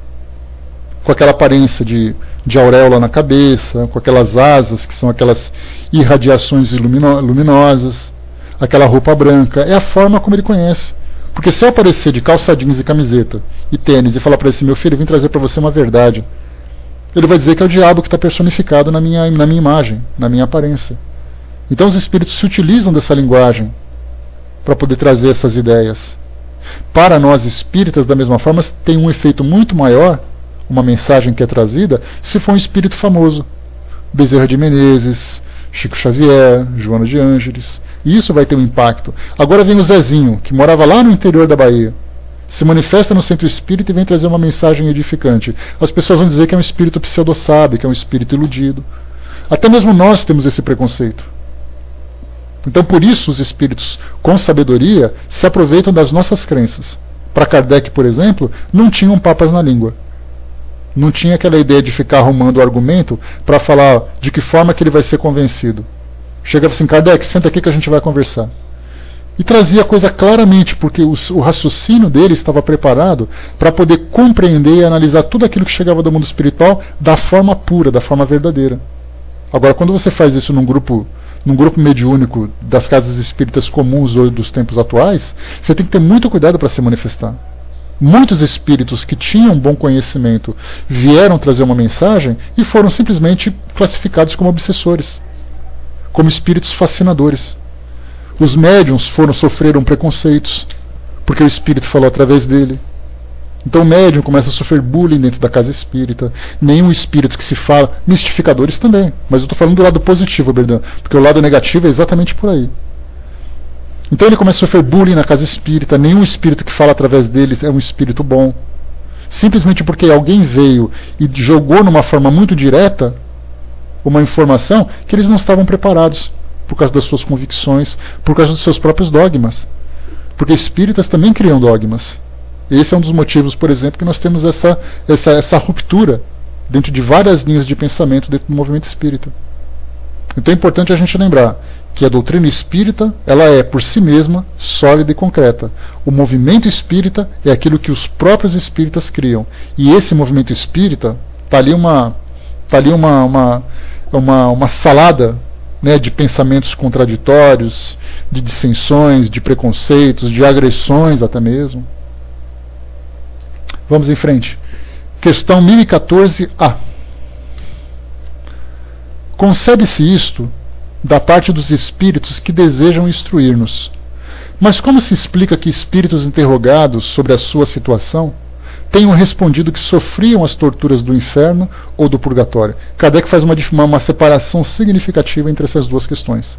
com aquela aparência de auréola na cabeça, com aquelas asas, que são aquelas irradiações luminosas, aquela roupa branca. É a forma como ele conhece. Porque se eu aparecer de calça jeans e camiseta e tênis e falar para esse meu filho, eu vim trazer para você uma verdade, ele vai dizer que é o diabo que está personificado na minha imagem, na minha aparência. Então os espíritos se utilizam dessa linguagem para poder trazer essas ideias. Para nós espíritas, da mesma forma, tem um efeito muito maior, uma mensagem que é trazida, se for um espírito famoso. Bezerra de Menezes, Chico Xavier, Joana de Ângeles. E isso vai ter um impacto. Agora vem o Zezinho, que morava lá no interior da Bahia. Se manifesta no centro espírita e vem trazer uma mensagem edificante. As pessoas vão dizer que é um espírito pseudo-sábio, que é um espírito iludido. Até mesmo nós temos esse preconceito. Então, por isso, os espíritos com sabedoria se aproveitam das nossas crenças. Para Kardec, por exemplo, não tinham papas na língua. Não tinha aquela ideia de ficar arrumando o argumento para falar de que forma que ele vai ser convencido. Chegava assim, Kardec, senta aqui que a gente vai conversar. E trazia a coisa claramente, porque o raciocínio dele estava preparado para poder compreender e analisar tudo aquilo que chegava do mundo espiritual da forma pura, da forma verdadeira. Agora, quando você faz isso num grupo mediúnico das casas espíritas comuns dos tempos atuais, você tem que ter muito cuidado para se manifestar. Muitos espíritos que tinham bom conhecimento vieram trazer uma mensagem e foram simplesmente classificados como obsessores, como espíritos fascinadores. Os médiuns sofreram preconceitos, porque o espírito falou através dele. Então o médium começa a sofrer bullying dentro da casa espírita. Nenhum espírito que se fala, mistificadores também, mas eu estou falando do lado positivo, Berdão, porque o lado negativo é exatamente por aí. Então ele começa a sofrer bullying na casa espírita, nenhum espírito que fala através dele é um espírito bom. Simplesmente porque alguém veio e jogou numa forma muito direta uma informação que eles não estavam preparados por causa das suas convicções, por causa dos seus próprios dogmas. Porque espíritas também criam dogmas. Esse é um dos motivos, por exemplo, que nós temos essa ruptura dentro de várias linhas de pensamento dentro do movimento espírita. Então é importante a gente lembrar que a doutrina espírita, ela é por si mesma sólida e concreta. O movimento espírita é aquilo que os próprios espíritas criam. E esse movimento espírita está ali uma salada, né, de pensamentos contraditórios, de dissensões, de preconceitos, de agressões até mesmo. Vamos em frente. Questão 1014A. Concebe-se isto da parte dos espíritos que desejam instruir-nos. Mas como se explica que espíritos interrogados sobre a sua situação tenham respondido que sofriam as torturas do inferno ou do purgatório? Kardec faz uma separação significativa entre essas duas questões.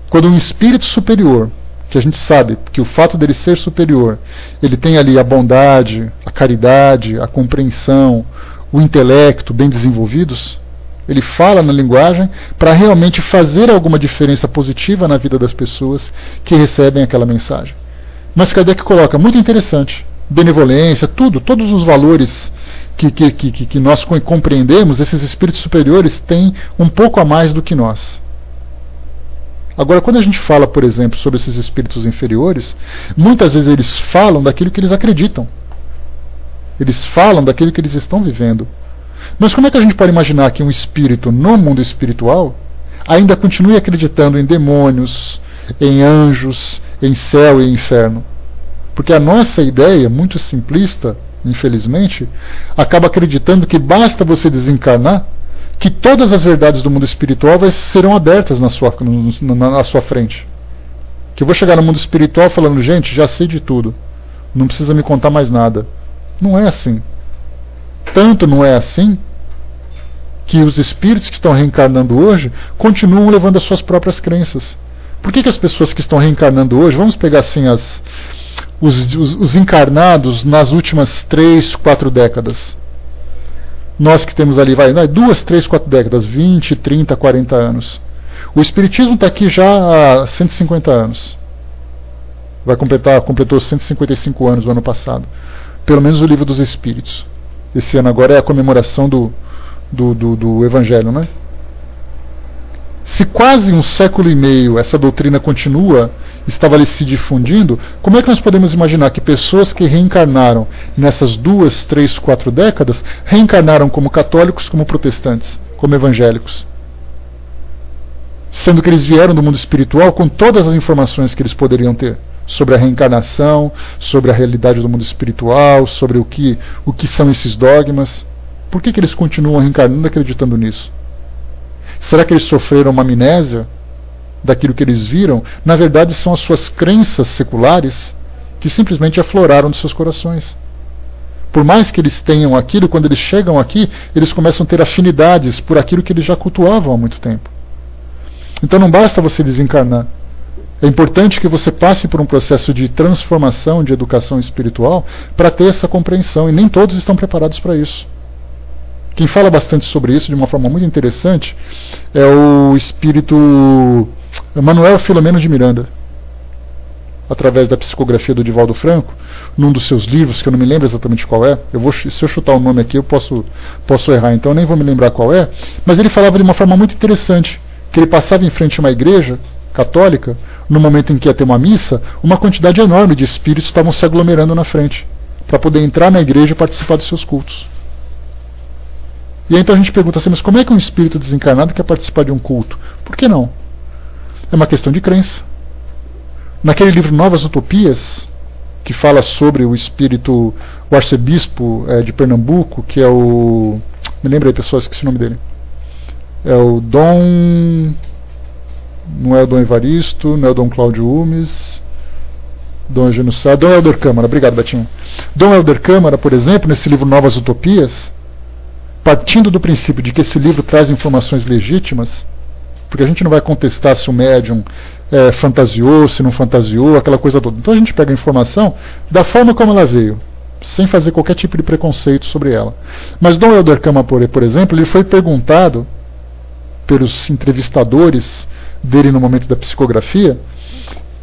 Quando um espírito superior, que a gente sabe que o fato dele ser superior, ele tem ali a bondade, a caridade, a compreensão, o intelecto bem desenvolvidos, ele fala na linguagem para realmente fazer alguma diferença positiva na vida das pessoas que recebem aquela mensagem. Mas Kardec coloca, muito interessante, benevolência, todos os valores que nós compreendemos, esses espíritos superiores têm um pouco a mais do que nós. Agora, quando a gente fala, por exemplo, sobre esses espíritos inferiores, muitas vezes eles falam daquilo que eles acreditam. Eles falam daquilo que eles estão vivendo. Mas como é que a gente pode imaginar que um espírito no mundo espiritual ainda continue acreditando em demônios, em anjos, em céu e inferno? Porque a nossa ideia, muito simplista, infelizmente, acaba acreditando que basta você desencarnar que todas as verdades do mundo espiritual serão abertas na sua frente. Que eu vou chegar no mundo espiritual falando, gente, já sei de tudo, não precisa me contar mais nada. Não é assim. Tanto não é assim que os espíritos que estão reencarnando hoje continuam levando as suas próprias crenças. Por que as pessoas que estão reencarnando hoje, vamos pegar assim os encarnados nas últimas 3, 4 décadas. Nós que temos ali, 2, 3, 4 décadas, 20, 30, 40 anos. O Espiritismo está aqui já há 150 anos. Completou 155 anos no ano passado. Pelo menos o Livro dos Espíritos. Esse ano agora é a comemoração do Evangelho, né? Se quase um século e meio essa doutrina estava ali se difundindo, como é que nós podemos imaginar que pessoas que reencarnaram nessas 2, 3, 4 décadas, reencarnaram como católicos, como protestantes, como evangélicos? Sendo que eles vieram do mundo espiritual com todas as informações que eles poderiam ter sobre a reencarnação, sobre a realidade do mundo espiritual, sobre o que são esses dogmas. Por que eles continuam reencarnando acreditando nisso? Será que eles sofreram uma amnésia daquilo que eles viram? Na verdade, são as suas crenças seculares que simplesmente afloraram dos seus corações. Por mais que eles tenham aquilo, quando eles chegam aqui, eles começam a ter afinidades por aquilo que eles já cultuavam há muito tempo. Então não basta você desencarnar. É importante que você passe por um processo de transformação, de educação espiritual, para ter essa compreensão, e nem todos estão preparados para isso. Quem fala bastante sobre isso de uma forma muito interessante é o espírito Manuel Filomeno de Miranda, através da psicografia do Divaldo Franco, num dos seus livros, que eu não me lembro exatamente qual é. Se eu chutar o nome aqui, eu posso errar, então eu nem vou me lembrar qual é. Mas ele falava de uma forma muito interessante, que ele passava em frente a uma igreja católica, no momento em que ia ter uma missa, uma quantidade enorme de espíritos estavam se aglomerando na frente, para poder entrar na igreja e participar dos seus cultos. E aí então a gente pergunta assim, mas como é que um espírito desencarnado quer participar de um culto? Por que não? É uma questão de crença. Naquele livro Novas Utopias, que fala sobre o espírito, o arcebispo de Pernambuco, que é o... Me lembra aí, pessoal, esqueci o nome dele. É o Dom... Não é o Dom Evaristo, não é o Dom Cláudio Umes, Dom Eugênio Sá, Dom Helder Câmara, obrigado, Betinho. Dom Helder Câmara, por exemplo, nesse livro Novas Utopias, partindo do princípio de que esse livro traz informações legítimas, porque a gente não vai contestar se o médium fantasiou, se não fantasiou, aquela coisa toda. Então a gente pega a informação da forma como ela veio, sem fazer qualquer tipo de preconceito sobre ela. Mas Dom Helder Câmara, por exemplo, ele foi perguntado pelos entrevistadores dele no momento da psicografia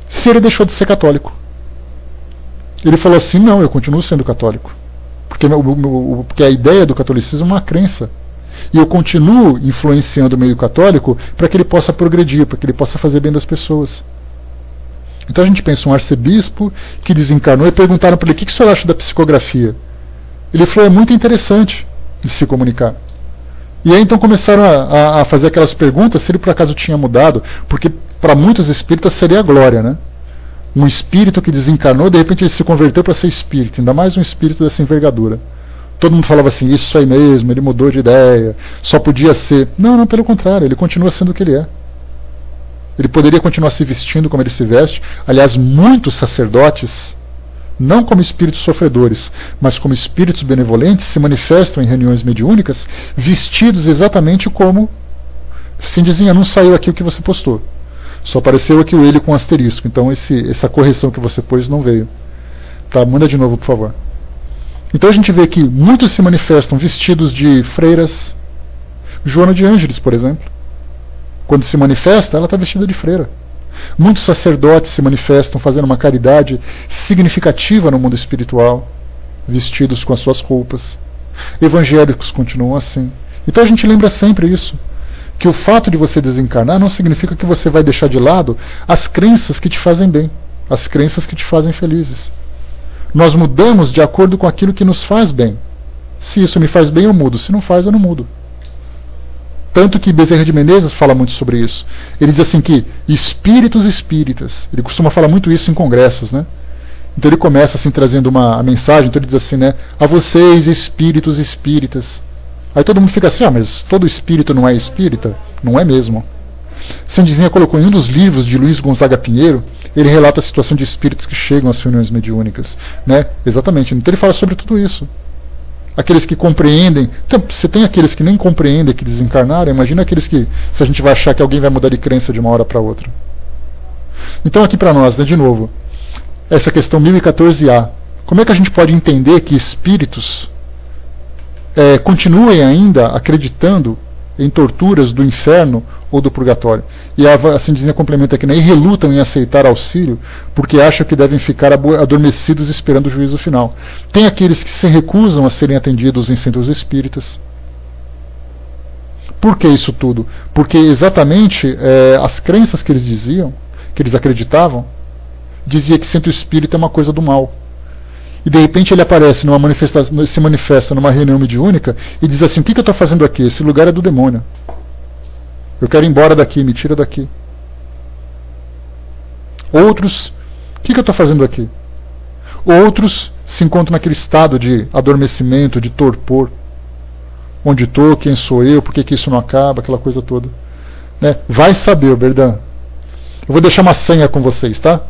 se ele deixou de ser católico. Ele falou assim: não, eu continuo sendo católico, porque a ideia do catolicismo é uma crença, e eu continuo influenciando o meio católico para que ele possa progredir, para que ele possa fazer bem das pessoas. Então a gente pensa um arcebispo que desencarnou, e perguntaram para ele: o que o senhor acha da psicografia? Ele falou: é muito interessante de se comunicar. E aí então começaram a fazer aquelas perguntas se ele por acaso tinha mudado, porque para muitos espíritas seria a glória, né? Um espírito que desencarnou, de repente ele se converteu para ser espírito, ainda mais um espírito dessa envergadura. Todo mundo falava assim: isso aí mesmo, ele mudou de ideia, só podia ser. Não, pelo contrário, ele continua sendo o que ele é. Ele poderia continuar se vestindo como ele se veste. Aliás, muitos sacerdotes, não como espíritos sofredores, mas como espíritos benevolentes, se manifestam em reuniões mediúnicas vestidos exatamente como assim dizia: não saiu aqui o que você postou, só apareceu aqui o ele com asterisco, então essa correção que você pôs não veio. Tá, manda de novo, por favor. Então a gente vê que muitos se manifestam vestidos de freiras. Joana de Ângeles, por exemplo, quando se manifesta, ela está vestida de freira. Muitos sacerdotes se manifestam fazendo uma caridade significativa no mundo espiritual, vestidos com as suas roupas. Evangélicos continuam assim. Então a gente lembra sempre isso, que o fato de você desencarnar não significa que você vai deixar de lado as crenças que te fazem bem, as crenças que te fazem felizes. Nós mudamos de acordo com aquilo que nos faz bem. Se isso me faz bem, eu mudo. Se não faz, eu não mudo. Tanto que Bezerra de Menezes fala muito sobre isso. Ele diz assim que espíritos espíritas, ele costuma falar muito isso em congressos, né? Então ele começa assim trazendo a mensagem, então ele diz assim, né? A vocês, espíritos espíritas. Aí todo mundo fica assim: mas todo espírito não é espírita? Não é mesmo. Sandizinha colocou em um dos livros de Luiz Gonzaga Pinheiro, ele relata a situação de espíritos que chegam às reuniões mediúnicas, né? Exatamente. Então ele fala sobre tudo isso. Aqueles que compreendem. Então, você tem aqueles que nem compreendem que desencarnaram, imagina aqueles que, se a gente vai achar que alguém vai mudar de crença de uma hora para outra. Então aqui para nós, né, de novo, essa questão 1014A. Como é que a gente pode entender que espíritos continuem ainda acreditando em torturas do inferno ou do purgatório? E assim dizia, complementa aqui, né? E relutam em aceitar auxílio porque acham que devem ficar adormecidos esperando o juízo final. Tem aqueles que se recusam a serem atendidos em centros espíritas. Por que isso tudo? Porque exatamente as crenças que eles diziam, que eles acreditavam, dizia que centro espírita é uma coisa do mal. E de repente ele aparece numa manifestação, se manifesta numa reunião mediúnica e diz assim: o que eu estou fazendo aqui? Esse lugar é do demônio. Eu quero ir embora daqui, me tira daqui. Outros: o que eu estou fazendo aqui? Outros se encontram naquele estado de adormecimento, de torpor. Onde estou, quem sou eu, por que isso não acaba, aquela coisa toda. Né? Vai saber, Berdan. Eu vou deixar uma senha com vocês, tá?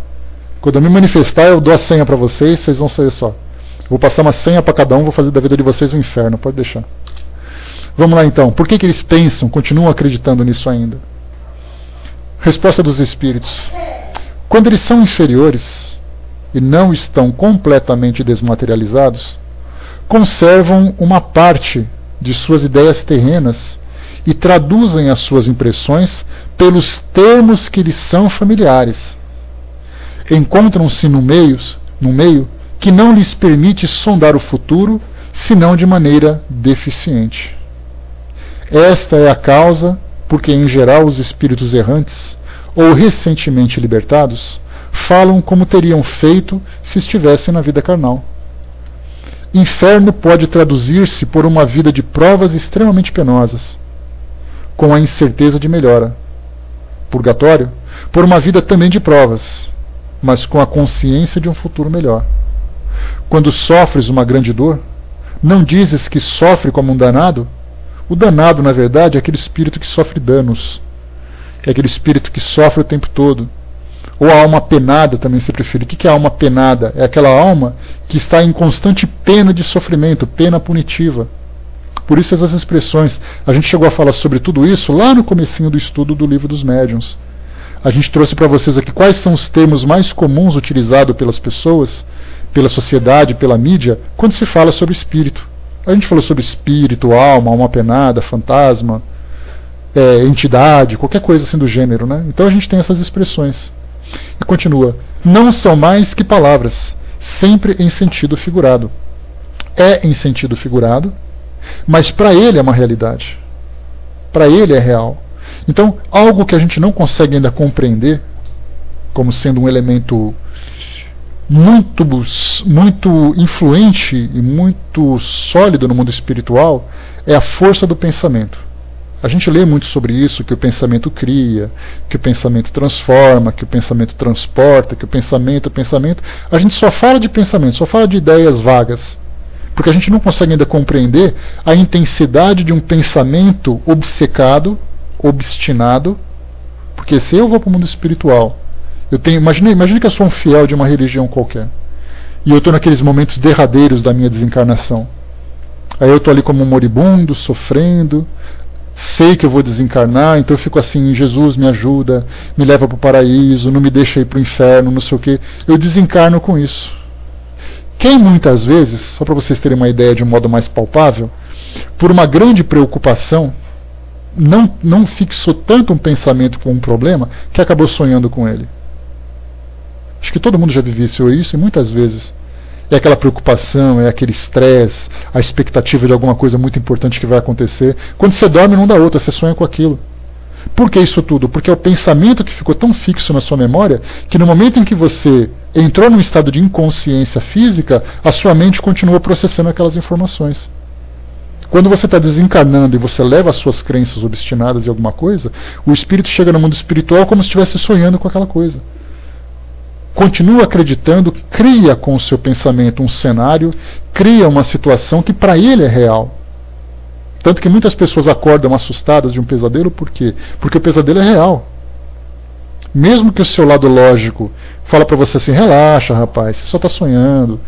Quando eu me manifestar, eu dou a senha para vocês, vocês vão saber só. Eu vou passar uma senha para cada um, vou fazer da vida de vocês um inferno, pode deixar. Vamos lá então, por que eles pensam, continuam acreditando nisso ainda? Resposta dos espíritos: quando eles são inferiores e não estão completamente desmaterializados, conservam uma parte de suas ideias terrenas e traduzem as suas impressões pelos termos que lhes são familiares. Encontram-se no meio que não lhes permite sondar o futuro, senão de maneira deficiente. Esta é a causa porque, em geral, os espíritos errantes, ou recentemente libertados, falam como teriam feito se estivessem na vida carnal. Inferno pode traduzir-se por uma vida de provas extremamente penosas, com a incerteza de melhora. Purgatório, por uma vida também de provas, mas com a consciência de um futuro melhor. Quando sofres uma grande dor, não dizes que sofre como um danado? O danado, na verdade, é aquele espírito que sofre danos. É aquele espírito que sofre o tempo todo. Ou a alma penada, também se prefere. O que é a alma penada? É aquela alma que está em constante pena de sofrimento, pena punitiva. Por isso essas expressões. A gente chegou a falar sobre tudo isso lá no comecinho do estudo do Livro dos Médiuns. A gente trouxe para vocês aqui quais são os termos mais comuns utilizados pelas pessoas, pela sociedade, pela mídia, quando se fala sobre espírito. A gente falou sobre espírito, alma penada, fantasma, entidade, qualquer coisa assim do gênero, né? Então a gente tem essas expressões. E continua: não são mais que palavras, sempre em sentido figurado. É em sentido figurado, mas para ele é uma realidade. Para ele é real. Então, algo que a gente não consegue ainda compreender, como sendo um elemento muito influente e muito sólido no mundo espiritual, é a força do pensamento. A gente lê muito sobre isso, que o pensamento cria, que o pensamento transforma, que o pensamento transporta, que o pensamento... A gente só fala de pensamento, só fala de ideias vagas. Porque a gente não consegue ainda compreender a intensidade de um pensamento obcecado, obstinado. Porque se eu vou para o mundo espiritual, imagine que eu sou um fiel de uma religião qualquer, e eu estou naqueles momentos derradeiros da minha desencarnação. Aí eu estou ali como um moribundo, sofrendo, sei que eu vou desencarnar, então eu fico assim: Jesus, me ajuda, me leva para o paraíso, não me deixa ir para o inferno, não sei o quê. Eu desencarno com isso. Quem muitas vezes, só para vocês terem uma ideia de um modo mais palpável, por uma grande preocupação, não fixou tanto um pensamento com um problema que acabou sonhando com ele. Acho que todo mundo já vivenciou isso, e muitas vezes é aquela preocupação, é aquele estresse, a expectativa de alguma coisa muito importante que vai acontecer. Quando você dorme não dá outra, você sonha com aquilo. Por que isso tudo? Porque é o pensamento que ficou tão fixo na sua memória que no momento em que você entrou num estado de inconsciência física, a sua mente continua processando aquelas informações. Quando você está desencarnando e você leva as suas crenças obstinadas em alguma coisa, o espírito chega no mundo espiritual como se estivesse sonhando com aquela coisa. Continua acreditando, cria com o seu pensamento um cenário, cria uma situação que para ele é real. Tanto que muitas pessoas acordam assustadas de um pesadelo, por quê? Porque o pesadelo é real. Mesmo que o seu lado lógico fala para você assim: relaxa, rapaz, você só está sonhando.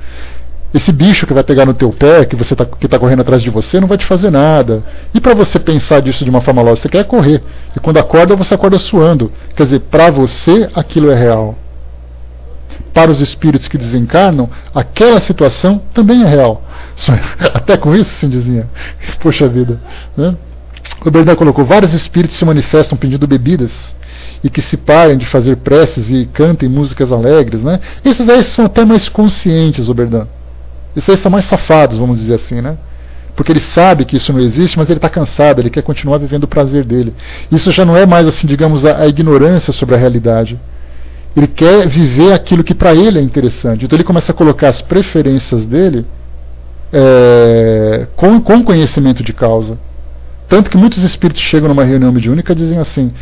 Esse bicho que vai pegar no teu pé, que está correndo atrás de você, não vai te fazer nada. E para você pensar disso de uma forma lógica, você quer correr. E quando acorda, você acorda suando. Quer dizer, para você aquilo é real. Para os espíritos que desencarnam, aquela situação também é real. Até com isso, assim dizia. Poxa vida. Né? O Bernard colocou: vários espíritos se manifestam pedindo bebidas, e que se parem de fazer preces e cantem músicas alegres. Né? Esses aí são até mais conscientes, o Bernard. Esses aí são mais safados, vamos dizer assim, né? Porque ele sabe que isso não existe, mas ele está cansado, ele quer continuar vivendo o prazer dele. Isso já não é mais, assim, digamos, a ignorância sobre a realidade. Ele quer viver aquilo que para ele é interessante. Então ele começa a colocar as preferências dele com conhecimento de causa. Tanto que muitos espíritos chegam numa reunião mediúnica e dizem assim: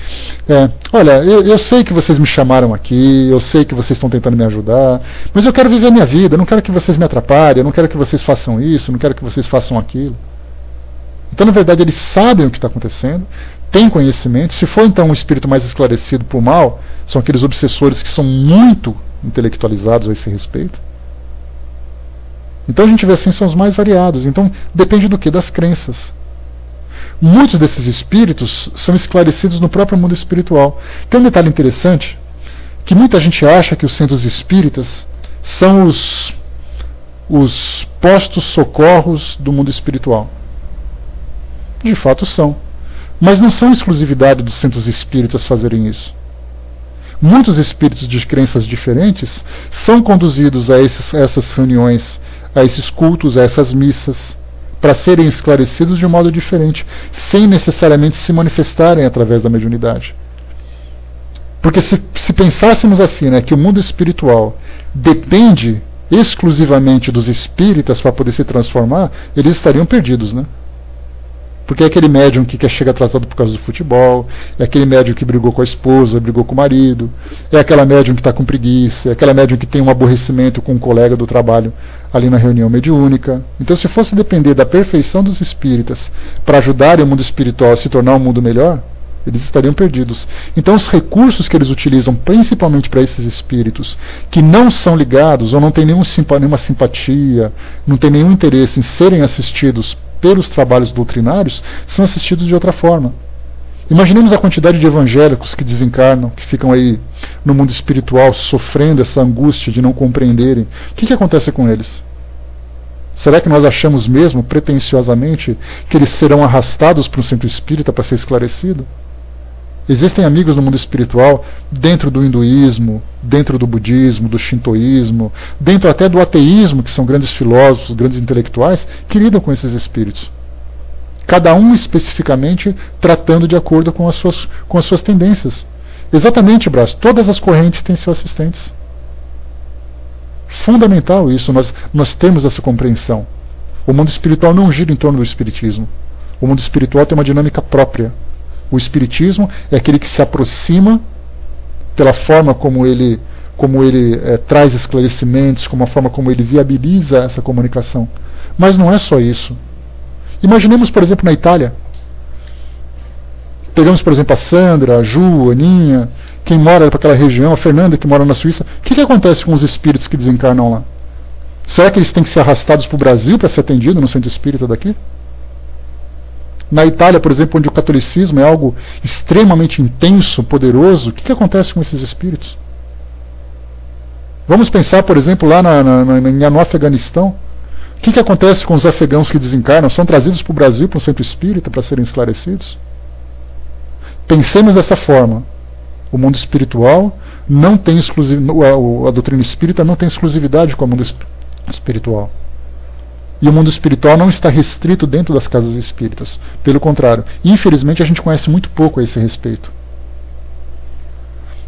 olha, eu sei que vocês me chamaram aqui, eu sei que vocês estão tentando me ajudar, mas eu quero viver a minha vida, eu não quero que vocês me atrapalhem, eu não quero que vocês façam isso, eu não quero que vocês façam aquilo. Então, na verdade, eles sabem o que está acontecendo, têm conhecimento. Se for então um espírito mais esclarecido para o mal, são aqueles obsessores que são muito intelectualizados a esse respeito. Então a gente vê assim, são os mais variados. Então depende do que? Das crenças. Muitos desses espíritos são esclarecidos no próprio mundo espiritual. Tem um detalhe interessante, que muita gente acha que os centros espíritas são os postos socorros do mundo espiritual. De fato são. Mas não são exclusividade dos centros espíritas fazerem isso. Muitos espíritos de crenças diferentes são conduzidos a essas reuniões, a esses cultos, a essas missas, para serem esclarecidos de um modo diferente, sem necessariamente se manifestarem através da mediunidade. Porque se pensássemos assim, né, que o mundo espiritual depende exclusivamente dos espíritas para poder se transformar, eles estariam perdidos, né? Porque é aquele médium que chega atrasado por causa do futebol, é aquele médium que brigou com a esposa, brigou com o marido, é aquela médium que está com preguiça, é aquela médium que tem um aborrecimento com um colega do trabalho ali na reunião mediúnica. Então, se fosse depender da perfeição dos espíritas para ajudarem o mundo espiritual a se tornar um mundo melhor, eles estariam perdidos. Então, os recursos que eles utilizam principalmente para esses espíritos que não são ligados ou não têm nenhuma simpatia, não têm nenhum interesse em serem assistidos pelos trabalhos doutrinários, são assistidos de outra forma. Imaginemos a quantidade de evangélicos que desencarnam, que ficam aí no mundo espiritual sofrendo essa angústia de não compreenderem. O que acontece com eles? Será que nós achamos mesmo, pretensiosamente, que eles serão arrastados para um centro espírita para ser esclarecido? Existem amigos no mundo espiritual, dentro do hinduísmo, dentro do budismo, do shintoísmo, dentro até do ateísmo, que são grandes filósofos, grandes intelectuais, que lidam com esses espíritos. Cada um especificamente tratando de acordo com as suas tendências. Exatamente, Brás, todas as correntes têm seus assistentes. Fundamental isso, nós temos essa compreensão. O mundo espiritual não gira em torno do espiritismo. O mundo espiritual tem uma dinâmica própria. O espiritismo é aquele que se aproxima pela forma como ele traz esclarecimentos, como a forma como ele viabiliza essa comunicação. Mas não é só isso. Imaginemos, por exemplo, na Itália. Pegamos, por exemplo, a Sandra, a Ju, a Aninha, quem mora para aquela região, a Fernanda, que mora na Suíça. O que acontece com os espíritos que desencarnam lá? Será que eles têm que ser arrastados para o Brasil para ser atendidos no centro espírita daqui? Na Itália, por exemplo, onde o catolicismo é algo extremamente intenso, poderoso, o que acontece com esses espíritos? Vamos pensar, por exemplo, lá no Afeganistão. O que acontece com os afegãos que desencarnam? São trazidos para o Brasil, para um centro espírita, para serem esclarecidos? Pensemos dessa forma. O mundo espiritual não tem a doutrina espírita não tem exclusividade com o mundo espiritual. E o mundo espiritual não está restrito dentro das casas espíritas. Pelo contrário, infelizmente a gente conhece muito pouco a esse respeito.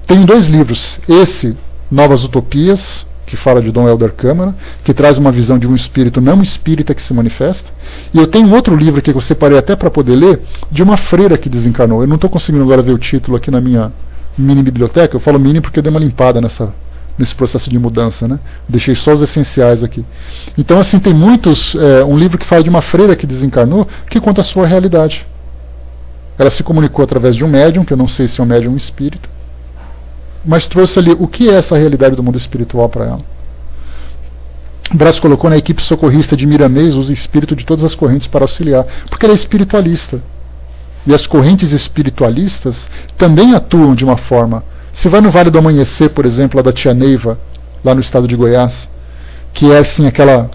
Tem 2 livros. Esse, Novas Utopias, que fala de Dom Helder Câmara, que traz uma visão de um espírito não espírita que se manifesta. E eu tenho outro livro aqui que eu separei até para poder ler, de uma freira que desencarnou. Eu não estou conseguindo agora ver o título aqui na minha mini biblioteca. Eu falo mini porque eu dei uma limpada nesse processo de mudança, né? Deixei só os essenciais aqui. Então, assim, tem muitos... um livro que fala de uma freira que desencarnou, que conta a sua realidade. Ela se comunicou através de um médium, que eu não sei se é um médium espírita, mas trouxe ali o que é essa realidade do mundo espiritual para ela. O Brás colocou na equipe socorrista de Miramês, usa espírito de todas as correntes para auxiliar, porque ela é espiritualista. E as correntes espiritualistas também atuam de uma forma. Se vai no Vale do Amanhecer, por exemplo, lá da Tia Neiva, lá no estado de Goiás, que é assim aquela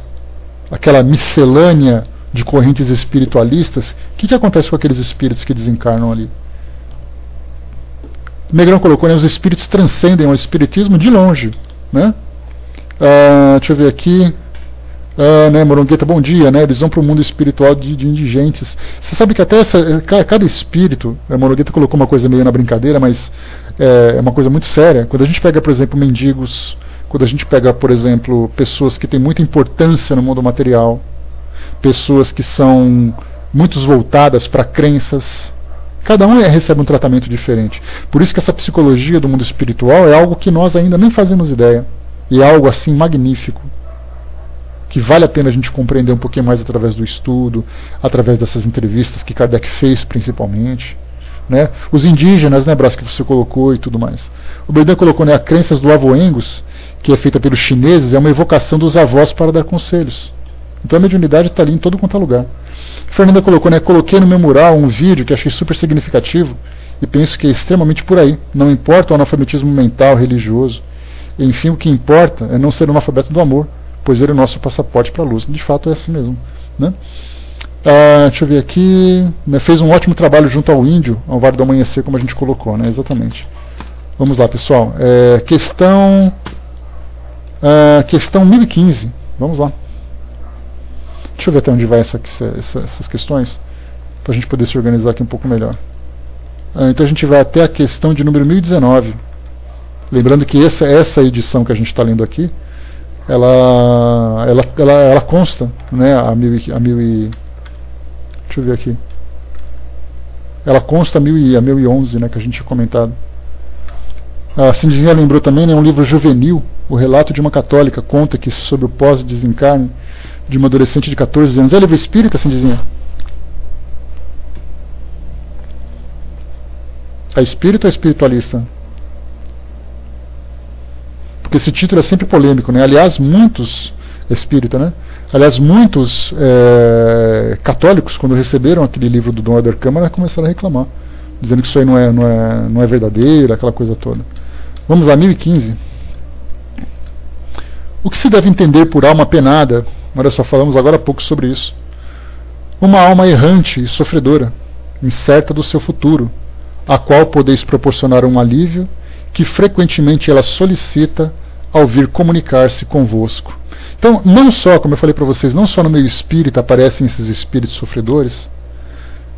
miscelânea de correntes espiritualistas, o que acontece com aqueles espíritos que desencarnam ali? O Negrão colocou, né, os espíritos transcendem o espiritismo de longe, né? Deixa eu ver aqui. Né, Morongueta, bom dia, né? Eles vão para o mundo espiritual de indigentes. Você sabe que até cada espírito, a Morongueta colocou uma coisa meio na brincadeira, mas é uma coisa muito séria. Quando a gente pega, por exemplo, mendigos, quando a gente pega, por exemplo, pessoas que têm muita importância no mundo material, pessoas que são muito voltadas para crenças, cada um recebe um tratamento diferente. Por isso que essa psicologia do mundo espiritual é algo que nós ainda nem fazemos ideia. E é algo assim magnífico, que vale a pena a gente compreender um pouquinho mais através do estudo, através dessas entrevistas que Kardec fez principalmente. Né? Os indígenas, né, Brás, que você colocou e tudo mais. O Berdan colocou, né, a crenças do Avoengos, que é feita pelos chineses, é uma evocação dos avós para dar conselhos. Então a mediunidade está ali em todo quanto é lugar. A Fernanda colocou, né, coloquei no meu mural um vídeo que achei super significativo e penso que é extremamente por aí. Não importa o analfabetismo mental, religioso. Enfim, o que importa é não ser um analfabeto do amor, pois ele é o nosso passaporte para a luz. De fato é assim mesmo. Né? Deixa eu ver aqui. Né, fez um ótimo trabalho junto ao índio, ao Vale do Amanhecer, como a gente colocou, né? Exatamente. Vamos lá, pessoal. Questão 1015. Vamos lá. Deixa eu ver até onde vai essas questões, para a gente poder se organizar aqui um pouco melhor. Então a gente vai até a questão de número 1019. Lembrando que essa edição que a gente está lendo aqui, ela consta, né, deixa eu ver aqui. Ela consta a 1011, né, que a gente tinha comentado. A Cindizinha lembrou também, né, um livro juvenil, o relato de uma católica, conta que sobre o pós-desencarne de uma adolescente de 14 anos. É livro espírita, Cindizinha? É espírita ou é espiritualista? Porque esse título é sempre polêmico, né? Aliás, muitos católicos, quando receberam aquele livro do Dom Helder Câmara, começaram a reclamar, dizendo que isso aí não é verdadeiro, aquela coisa toda. Vamos lá, 1015. O que se deve entender por alma penada? Olha só, falamos agora há pouco sobre isso. Uma alma errante e sofredora, incerta do seu futuro, a qual podeis proporcionar um alívio que frequentemente ela solicita ao vir comunicar-se convosco. Então, não só, como eu falei para vocês, não só no meio espírita aparecem esses espíritos sofredores,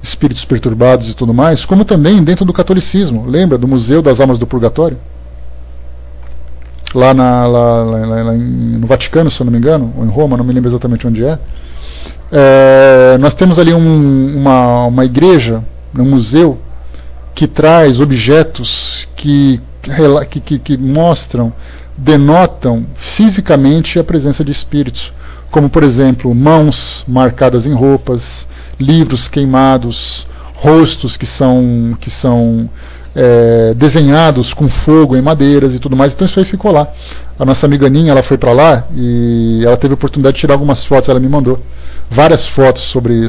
espíritos perturbados e tudo mais, como também dentro do catolicismo. Lembra do Museu das Almas do Purgatório? Lá no Vaticano, se eu não me engano, ou em Roma, não me lembro exatamente onde é. Nós temos ali uma igreja, um museu, que traz objetos que mostram, denotam fisicamente a presença de espíritos, como por exemplo mãos marcadas em roupas, livros queimados, rostos que são desenhados com fogo em madeiras e tudo mais. Então isso aí ficou lá. A nossa amiga Aninha, ela foi para lá e ela teve a oportunidade de tirar algumas fotos, ela me mandou várias fotos sobre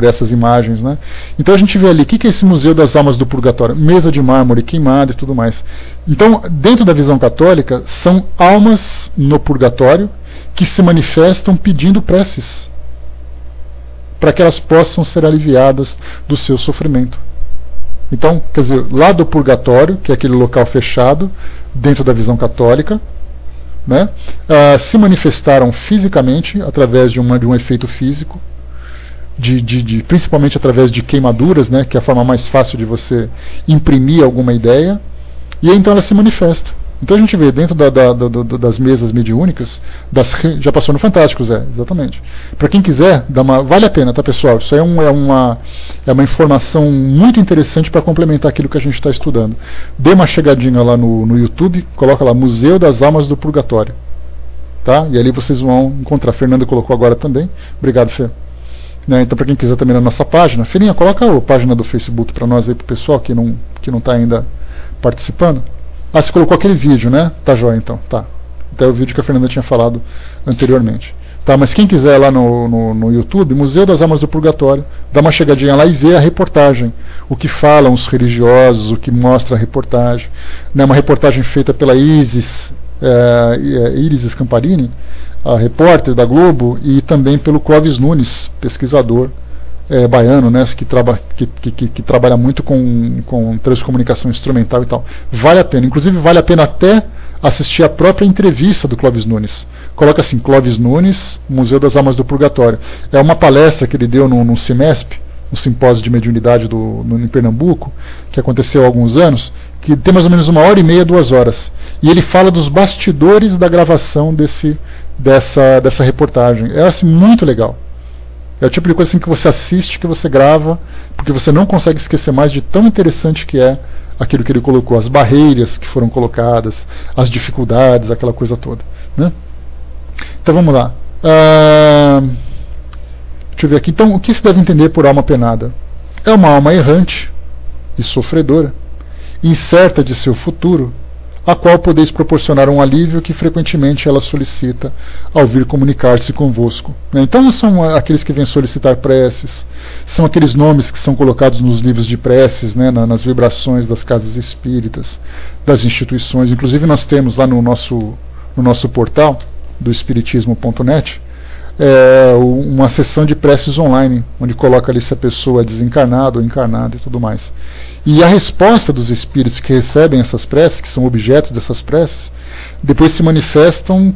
essas imagens, né? Então a gente vê ali, o que é esse Museu das Almas do Purgatório? Mesa de mármore queimada e tudo mais. Então, dentro da visão católica, são almas no purgatório que se manifestam pedindo preces para que elas possam ser aliviadas do seu sofrimento. Então, quer dizer, lá do purgatório, que é aquele local fechado, dentro da visão católica, né, se manifestaram fisicamente através de um efeito físico, principalmente através de queimaduras, né, que é a forma mais fácil de você imprimir alguma ideia, e aí, então ela se manifesta. Então a gente vê dentro das mesas mediúnicas, já passou no Fantástico, Zé, exatamente. Para quem quiser, vale a pena, tá, pessoal? Isso aí é uma informação muito interessante para complementar aquilo que a gente está estudando. Dê uma chegadinha lá no YouTube, coloca lá Museu das Almas do Purgatório. Tá? E ali vocês vão encontrar. A Fernanda colocou agora também. Obrigado, Fê. Né, então, para quem quiser também na nossa página, Ferinha, coloca a página do Facebook para nós aí, para o pessoal que não está ainda participando. Ah, você colocou aquele vídeo, né? Tá jóia, então. Tá. Até o vídeo que a Fernanda tinha falado anteriormente. Tá, mas quem quiser lá no YouTube, Museu das Almas do Purgatório, dá uma chegadinha lá e vê a reportagem. O que falam os religiosos, o que mostra a reportagem. Né, uma reportagem feita pela Isis Scamparini, a repórter da Globo, e também pelo Clóvis Nunes, pesquisador baiano, né, que trabalha muito com transcomunicação instrumental e tal. Vale a pena, inclusive vale a pena até assistir a própria entrevista do Clóvis Nunes. Coloca assim, Clóvis Nunes, Museu das Almas do Purgatório. É uma palestra que ele deu no CIMESP, no Simpósio de Mediunidade em Pernambuco, que aconteceu há alguns anos, que tem mais ou menos 1h30, 2 horas. E ele fala dos bastidores da gravação dessa reportagem. É assim, muito legal. É o tipo de coisa assim que você assiste, que você grava, porque você não consegue esquecer mais de tão interessante que é aquilo que ele colocou, as barreiras que foram colocadas, as dificuldades, aquela coisa toda. Né? Então vamos lá. Deixa eu ver aqui. Então, o que se deve entender por alma penada? É uma alma errante e sofredora, incerta de seu futuro, a qual podeis proporcionar um alívio que frequentemente ela solicita ao vir comunicar-se convosco. Então são aqueles que vêm solicitar preces, são aqueles nomes que são colocados nos livros de preces, né, nas vibrações das casas espíritas, das instituições. Inclusive nós temos lá no nosso portal do espiritismo.net uma sessão de preces online, onde coloca ali se a pessoa é desencarnada ou encarnada e tudo mais. E a resposta dos espíritos que recebem essas preces, que são objetos dessas preces, depois se manifestam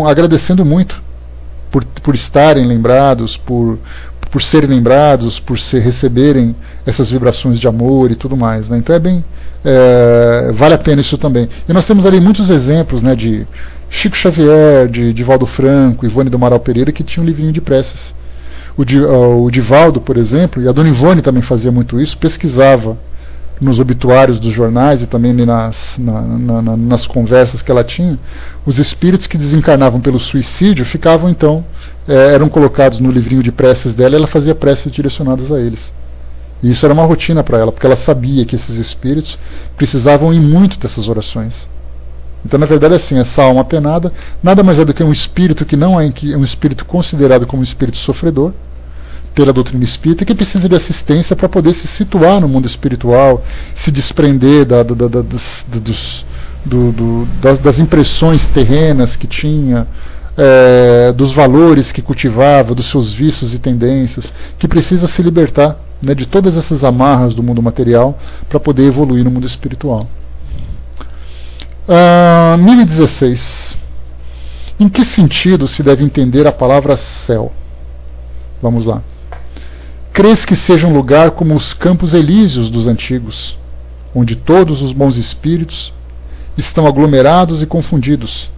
agradecendo muito por estarem lembrados, por serem lembrados, por receberem essas vibrações de amor e tudo mais. Né? Então vale a pena isso também. E nós temos ali muitos exemplos, né, de Chico Xavier, de Divaldo Franco, Ivone do Amaral Pereira, que tinha um livrinho de preces. O Divaldo, por exemplo, e a Dona Ivone também fazia muito isso, pesquisava nos obituários dos jornais e também nas conversas que ela tinha, os espíritos que desencarnavam pelo suicídio ficavam então, eram colocados no livrinho de preces dela, e ela fazia preces direcionadas a eles. E isso era uma rotina para ela, porque ela sabia que esses espíritos precisavam ir muito dessas orações. Então, na verdade, assim, essa alma penada nada mais é do que um espírito que não é um espírito considerado como um espírito sofredor, pela doutrina espírita, que precisa de assistência para poder se situar no mundo espiritual, se desprender das impressões terrenas que tinha, dos valores que cultivava, dos seus vícios e tendências, que precisa se libertar, né, de todas essas amarras do mundo material para poder evoluir no mundo espiritual. 1016. Em que sentido se deve entender a palavra céu? Vamos lá. Crês que seja um lugar como os campos elíseos dos antigos, onde todos os bons espíritos estão aglomerados e confundidos,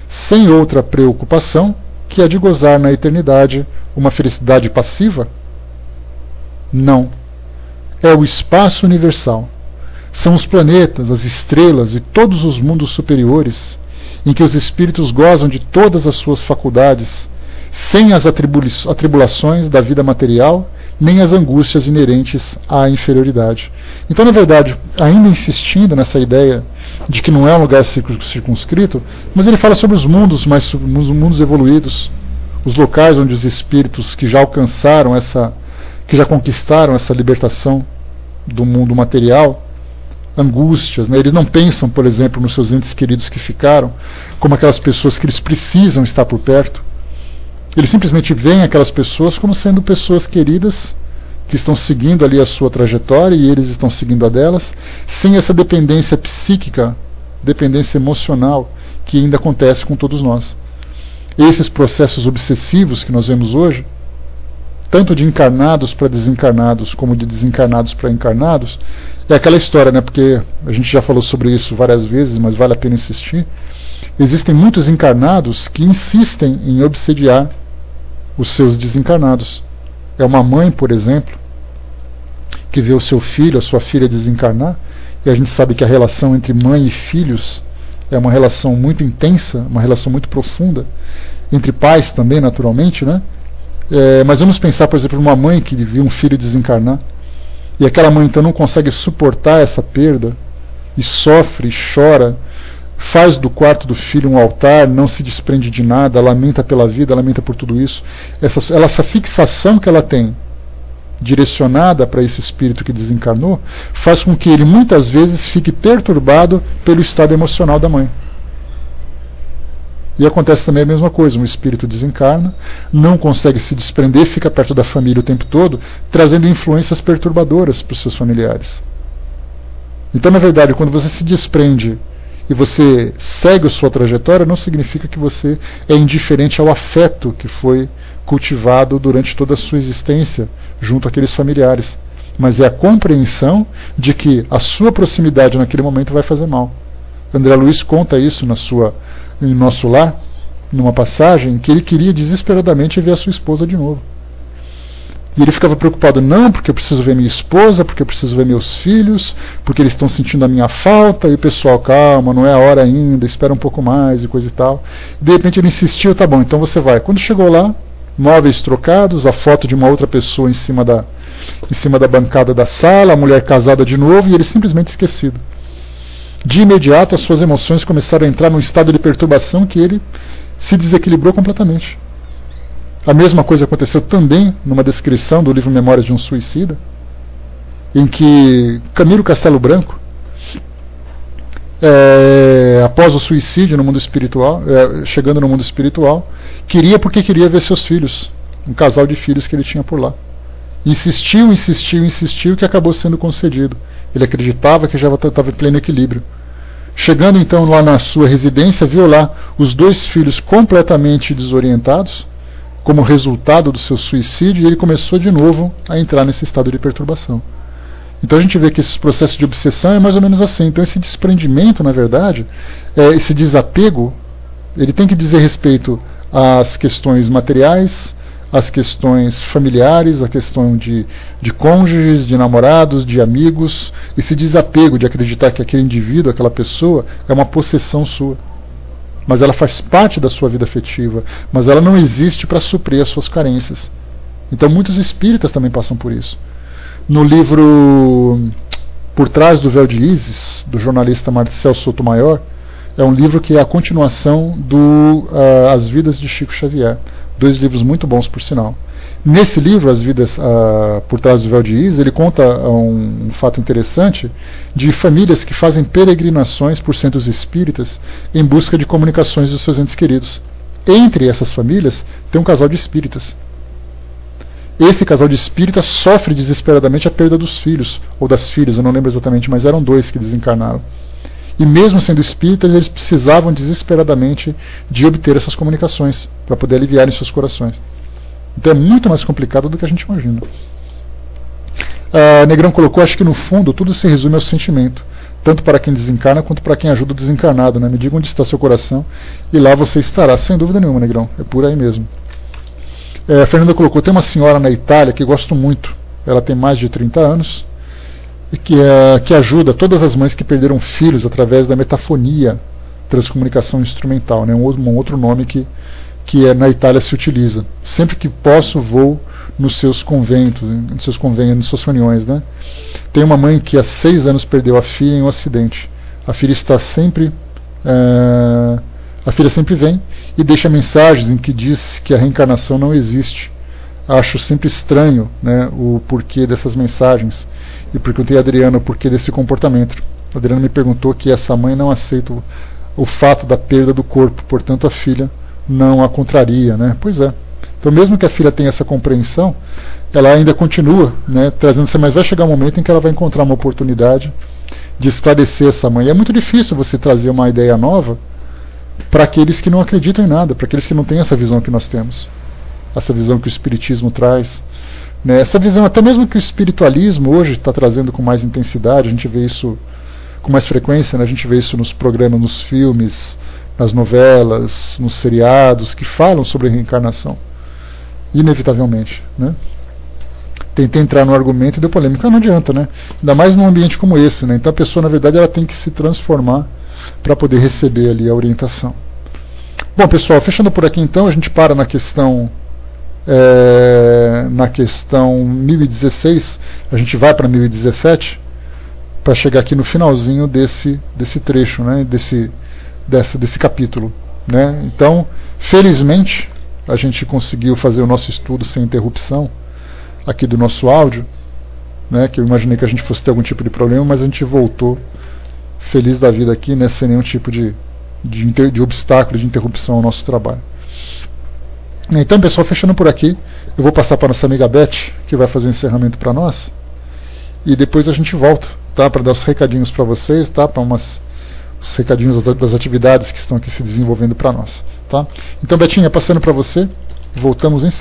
sem outra preocupação que a de gozar na eternidade uma felicidade passiva? Não. É o espaço universal. São os planetas, as estrelas e todos os mundos superiores, em que os espíritos gozam de todas as suas faculdades, sem as atribulações da vida material, nem as angústias inerentes à inferioridade. Então, na verdade, ainda insistindo nessa ideia de que não é um lugar circunscrito, mas ele fala sobre os mundos mundos evoluídos, os locais onde os espíritos que já alcançaram que já conquistaram essa libertação do mundo material, angústias, né? Eles não pensam, por exemplo, nos seus entes queridos que ficaram, como aquelas pessoas que eles precisam estar por perto. Eles simplesmente veem aquelas pessoas como sendo pessoas queridas, que estão seguindo ali a sua trajetória e eles estão seguindo a delas, sem essa dependência psíquica, dependência emocional, que ainda acontece com todos nós. Esses processos obsessivos que nós vemos hoje, tanto de encarnados para desencarnados, como de desencarnados para encarnados, é aquela história, né? Porque a gente já falou sobre isso várias vezes, mas vale a pena insistir. Existem muitos encarnados que insistem em obsediar os seus desencarnados. É uma mãe, por exemplo, que vê o seu filho, a sua filha desencarnar, e a gente sabe que a relação entre mãe e filhos é uma relação muito intensa, uma relação muito profunda, entre pais também, naturalmente, né? Mas vamos pensar, por exemplo, numa mãe que viu um filho desencarnar, e aquela mãe então não consegue suportar essa perda, e sofre, chora, faz do quarto do filho um altar, não se desprende de nada, lamenta pela vida, lamenta por tudo isso. Essa fixação que ela tem, direcionada para esse espírito que desencarnou, faz com que ele muitas vezes fique perturbado pelo estado emocional da mãe. E acontece também a mesma coisa, um espírito desencarna, não consegue se desprender, fica perto da família o tempo todo, trazendo influências perturbadoras para os seus familiares. Então, na verdade, quando você se desprende e você segue a sua trajetória, não significa que você é indiferente ao afeto que foi cultivado durante toda a sua existência junto àqueles familiares, mas é a compreensão de que a sua proximidade naquele momento vai fazer mal. André Luiz conta isso em Nosso Lar, numa passagem que ele queria desesperadamente ver a sua esposa de novo. E ele ficava preocupado, não, porque eu preciso ver minha esposa, porque eu preciso ver meus filhos, porque eles estão sentindo a minha falta, e o pessoal, calma, não é a hora ainda, espera um pouco mais e coisa e tal. De repente ele insistiu, tá bom, então você vai. Quando chegou lá, móveis trocados, a foto de uma outra pessoa em cima da bancada da sala, a mulher casada de novo, e ele simplesmente esquecido. De imediato as suas emoções começaram a entrar num estado de perturbação que ele se desequilibrou completamente. A mesma coisa aconteceu também numa descrição do livro Memórias de um Suicida, em que Camilo Castelo Branco, após o suicídio no mundo espiritual, chegando no mundo espiritual, queria ver seus filhos, um casal de filhos que ele tinha por lá. Insistiu, que acabou sendo concedido. Ele acreditava que já estava em pleno equilíbrio. Chegando então lá na sua residência, viu lá os dois filhos completamente desorientados, como resultado do seu suicídio, e ele começou de novo a entrar nesse estado de perturbação. Então a gente vê que esses processos de obsessão é mais ou menos assim. Então esse desprendimento, na verdade, esse desapego, ele tem que dizer respeito às questões materiais, às questões familiares, a questão de cônjuges, de namorados, de amigos, esse desapego de acreditar que aquele indivíduo, aquela pessoa, é uma possessão sua. Mas ela faz parte da sua vida afetiva, mas ela não existe para suprir as suas carências. Então muitos espíritas também passam por isso. No livro Por Trás do Véu de Ísis, do jornalista Marcel Sotomayor, é um livro que é a continuação do As Vidas de Chico Xavier. 2 livros muito bons, por sinal. Nesse livro, As Vidas por Trás do Véu de Is, ele conta um fato interessante de famílias que fazem peregrinações por centros espíritas em busca de comunicações dos seus entes queridos. Entre essas famílias tem um casal de espíritas. Esse casal de espíritas sofre desesperadamente a perda dos filhos, ou das filhas, eu não lembro exatamente, mas eram 2 que desencarnaram. E mesmo sendo espíritas, eles precisavam desesperadamente de obter essas comunicações, para poder aliviar em seus corações. Então é muito mais complicado do que a gente imagina. Negrão colocou, acho que no fundo tudo se resume ao sentimento, tanto para quem desencarna quanto para quem ajuda o desencarnado, né? Me diga onde está seu coração e lá você estará, sem dúvida nenhuma, Negrão, é por aí mesmo. A Fernanda colocou, tem uma senhora na Itália que gosto muito, ela tem mais de 30 anos, e que ajuda todas as mães que perderam filhos através da metafonia, transcomunicação instrumental, né? Um outro nome que na Itália se utiliza. Sempre que posso, vou nos seus conventos, nos suas reuniões, né? Tem uma mãe que há 6 anos perdeu a filha em um acidente. A filha está sempre... a filha sempre vem e deixa mensagens em que diz que a reencarnação não existe. Acho sempre estranho, né, o porquê dessas mensagens. E perguntei a Adriana o porquê desse comportamento. A Adriana me perguntou que essa mãe não aceita o fato da perda do corpo, portanto a filha não a contraria, né? Pois é. Então mesmo que a filha tenha essa compreensão, ela ainda continua, né, trazendo-se, mas vai chegar um momento em que ela vai encontrar uma oportunidade de esclarecer essa mãe. E é muito difícil você trazer uma ideia nova para aqueles que não acreditam em nada, para aqueles que não têm essa visão que nós temos, essa visão que o Espiritismo traz, né? Essa visão, até mesmo que o espiritualismo hoje está trazendo com mais intensidade, a gente vê isso com mais frequência, né? A gente vê isso nos programas, nos filmes, nas novelas, nos seriados que falam sobre a reencarnação, inevitavelmente, né? Tentei entrar no argumento e deu polêmica, não adianta, né? Ainda mais num ambiente como esse, né? Então a pessoa, na verdade, ela tem que se transformar para poder receber ali a orientação. Bom, pessoal, fechando por aqui então, a gente para na questão 1016, a gente vai para 1017 para chegar aqui no finalzinho desse trecho, né? Desse capítulo, né? Então, felizmente, a gente conseguiu fazer o nosso estudo sem interrupção aqui do nosso áudio, né? Que eu imaginei que a gente fosse ter algum tipo de problema, mas a gente voltou feliz da vida aqui, né? Sem nenhum tipo de obstáculo, de interrupção ao nosso trabalho. Então, pessoal, fechando por aqui, eu vou passar para a nossa amiga Beth, que vai fazer o encerramento para nós, e depois a gente volta, tá? Para dar os recadinhos para vocês, tá? Para os recadinhos das atividades que estão aqui se desenvolvendo para nós, tá? Então, Betinha, passando para você, voltamos em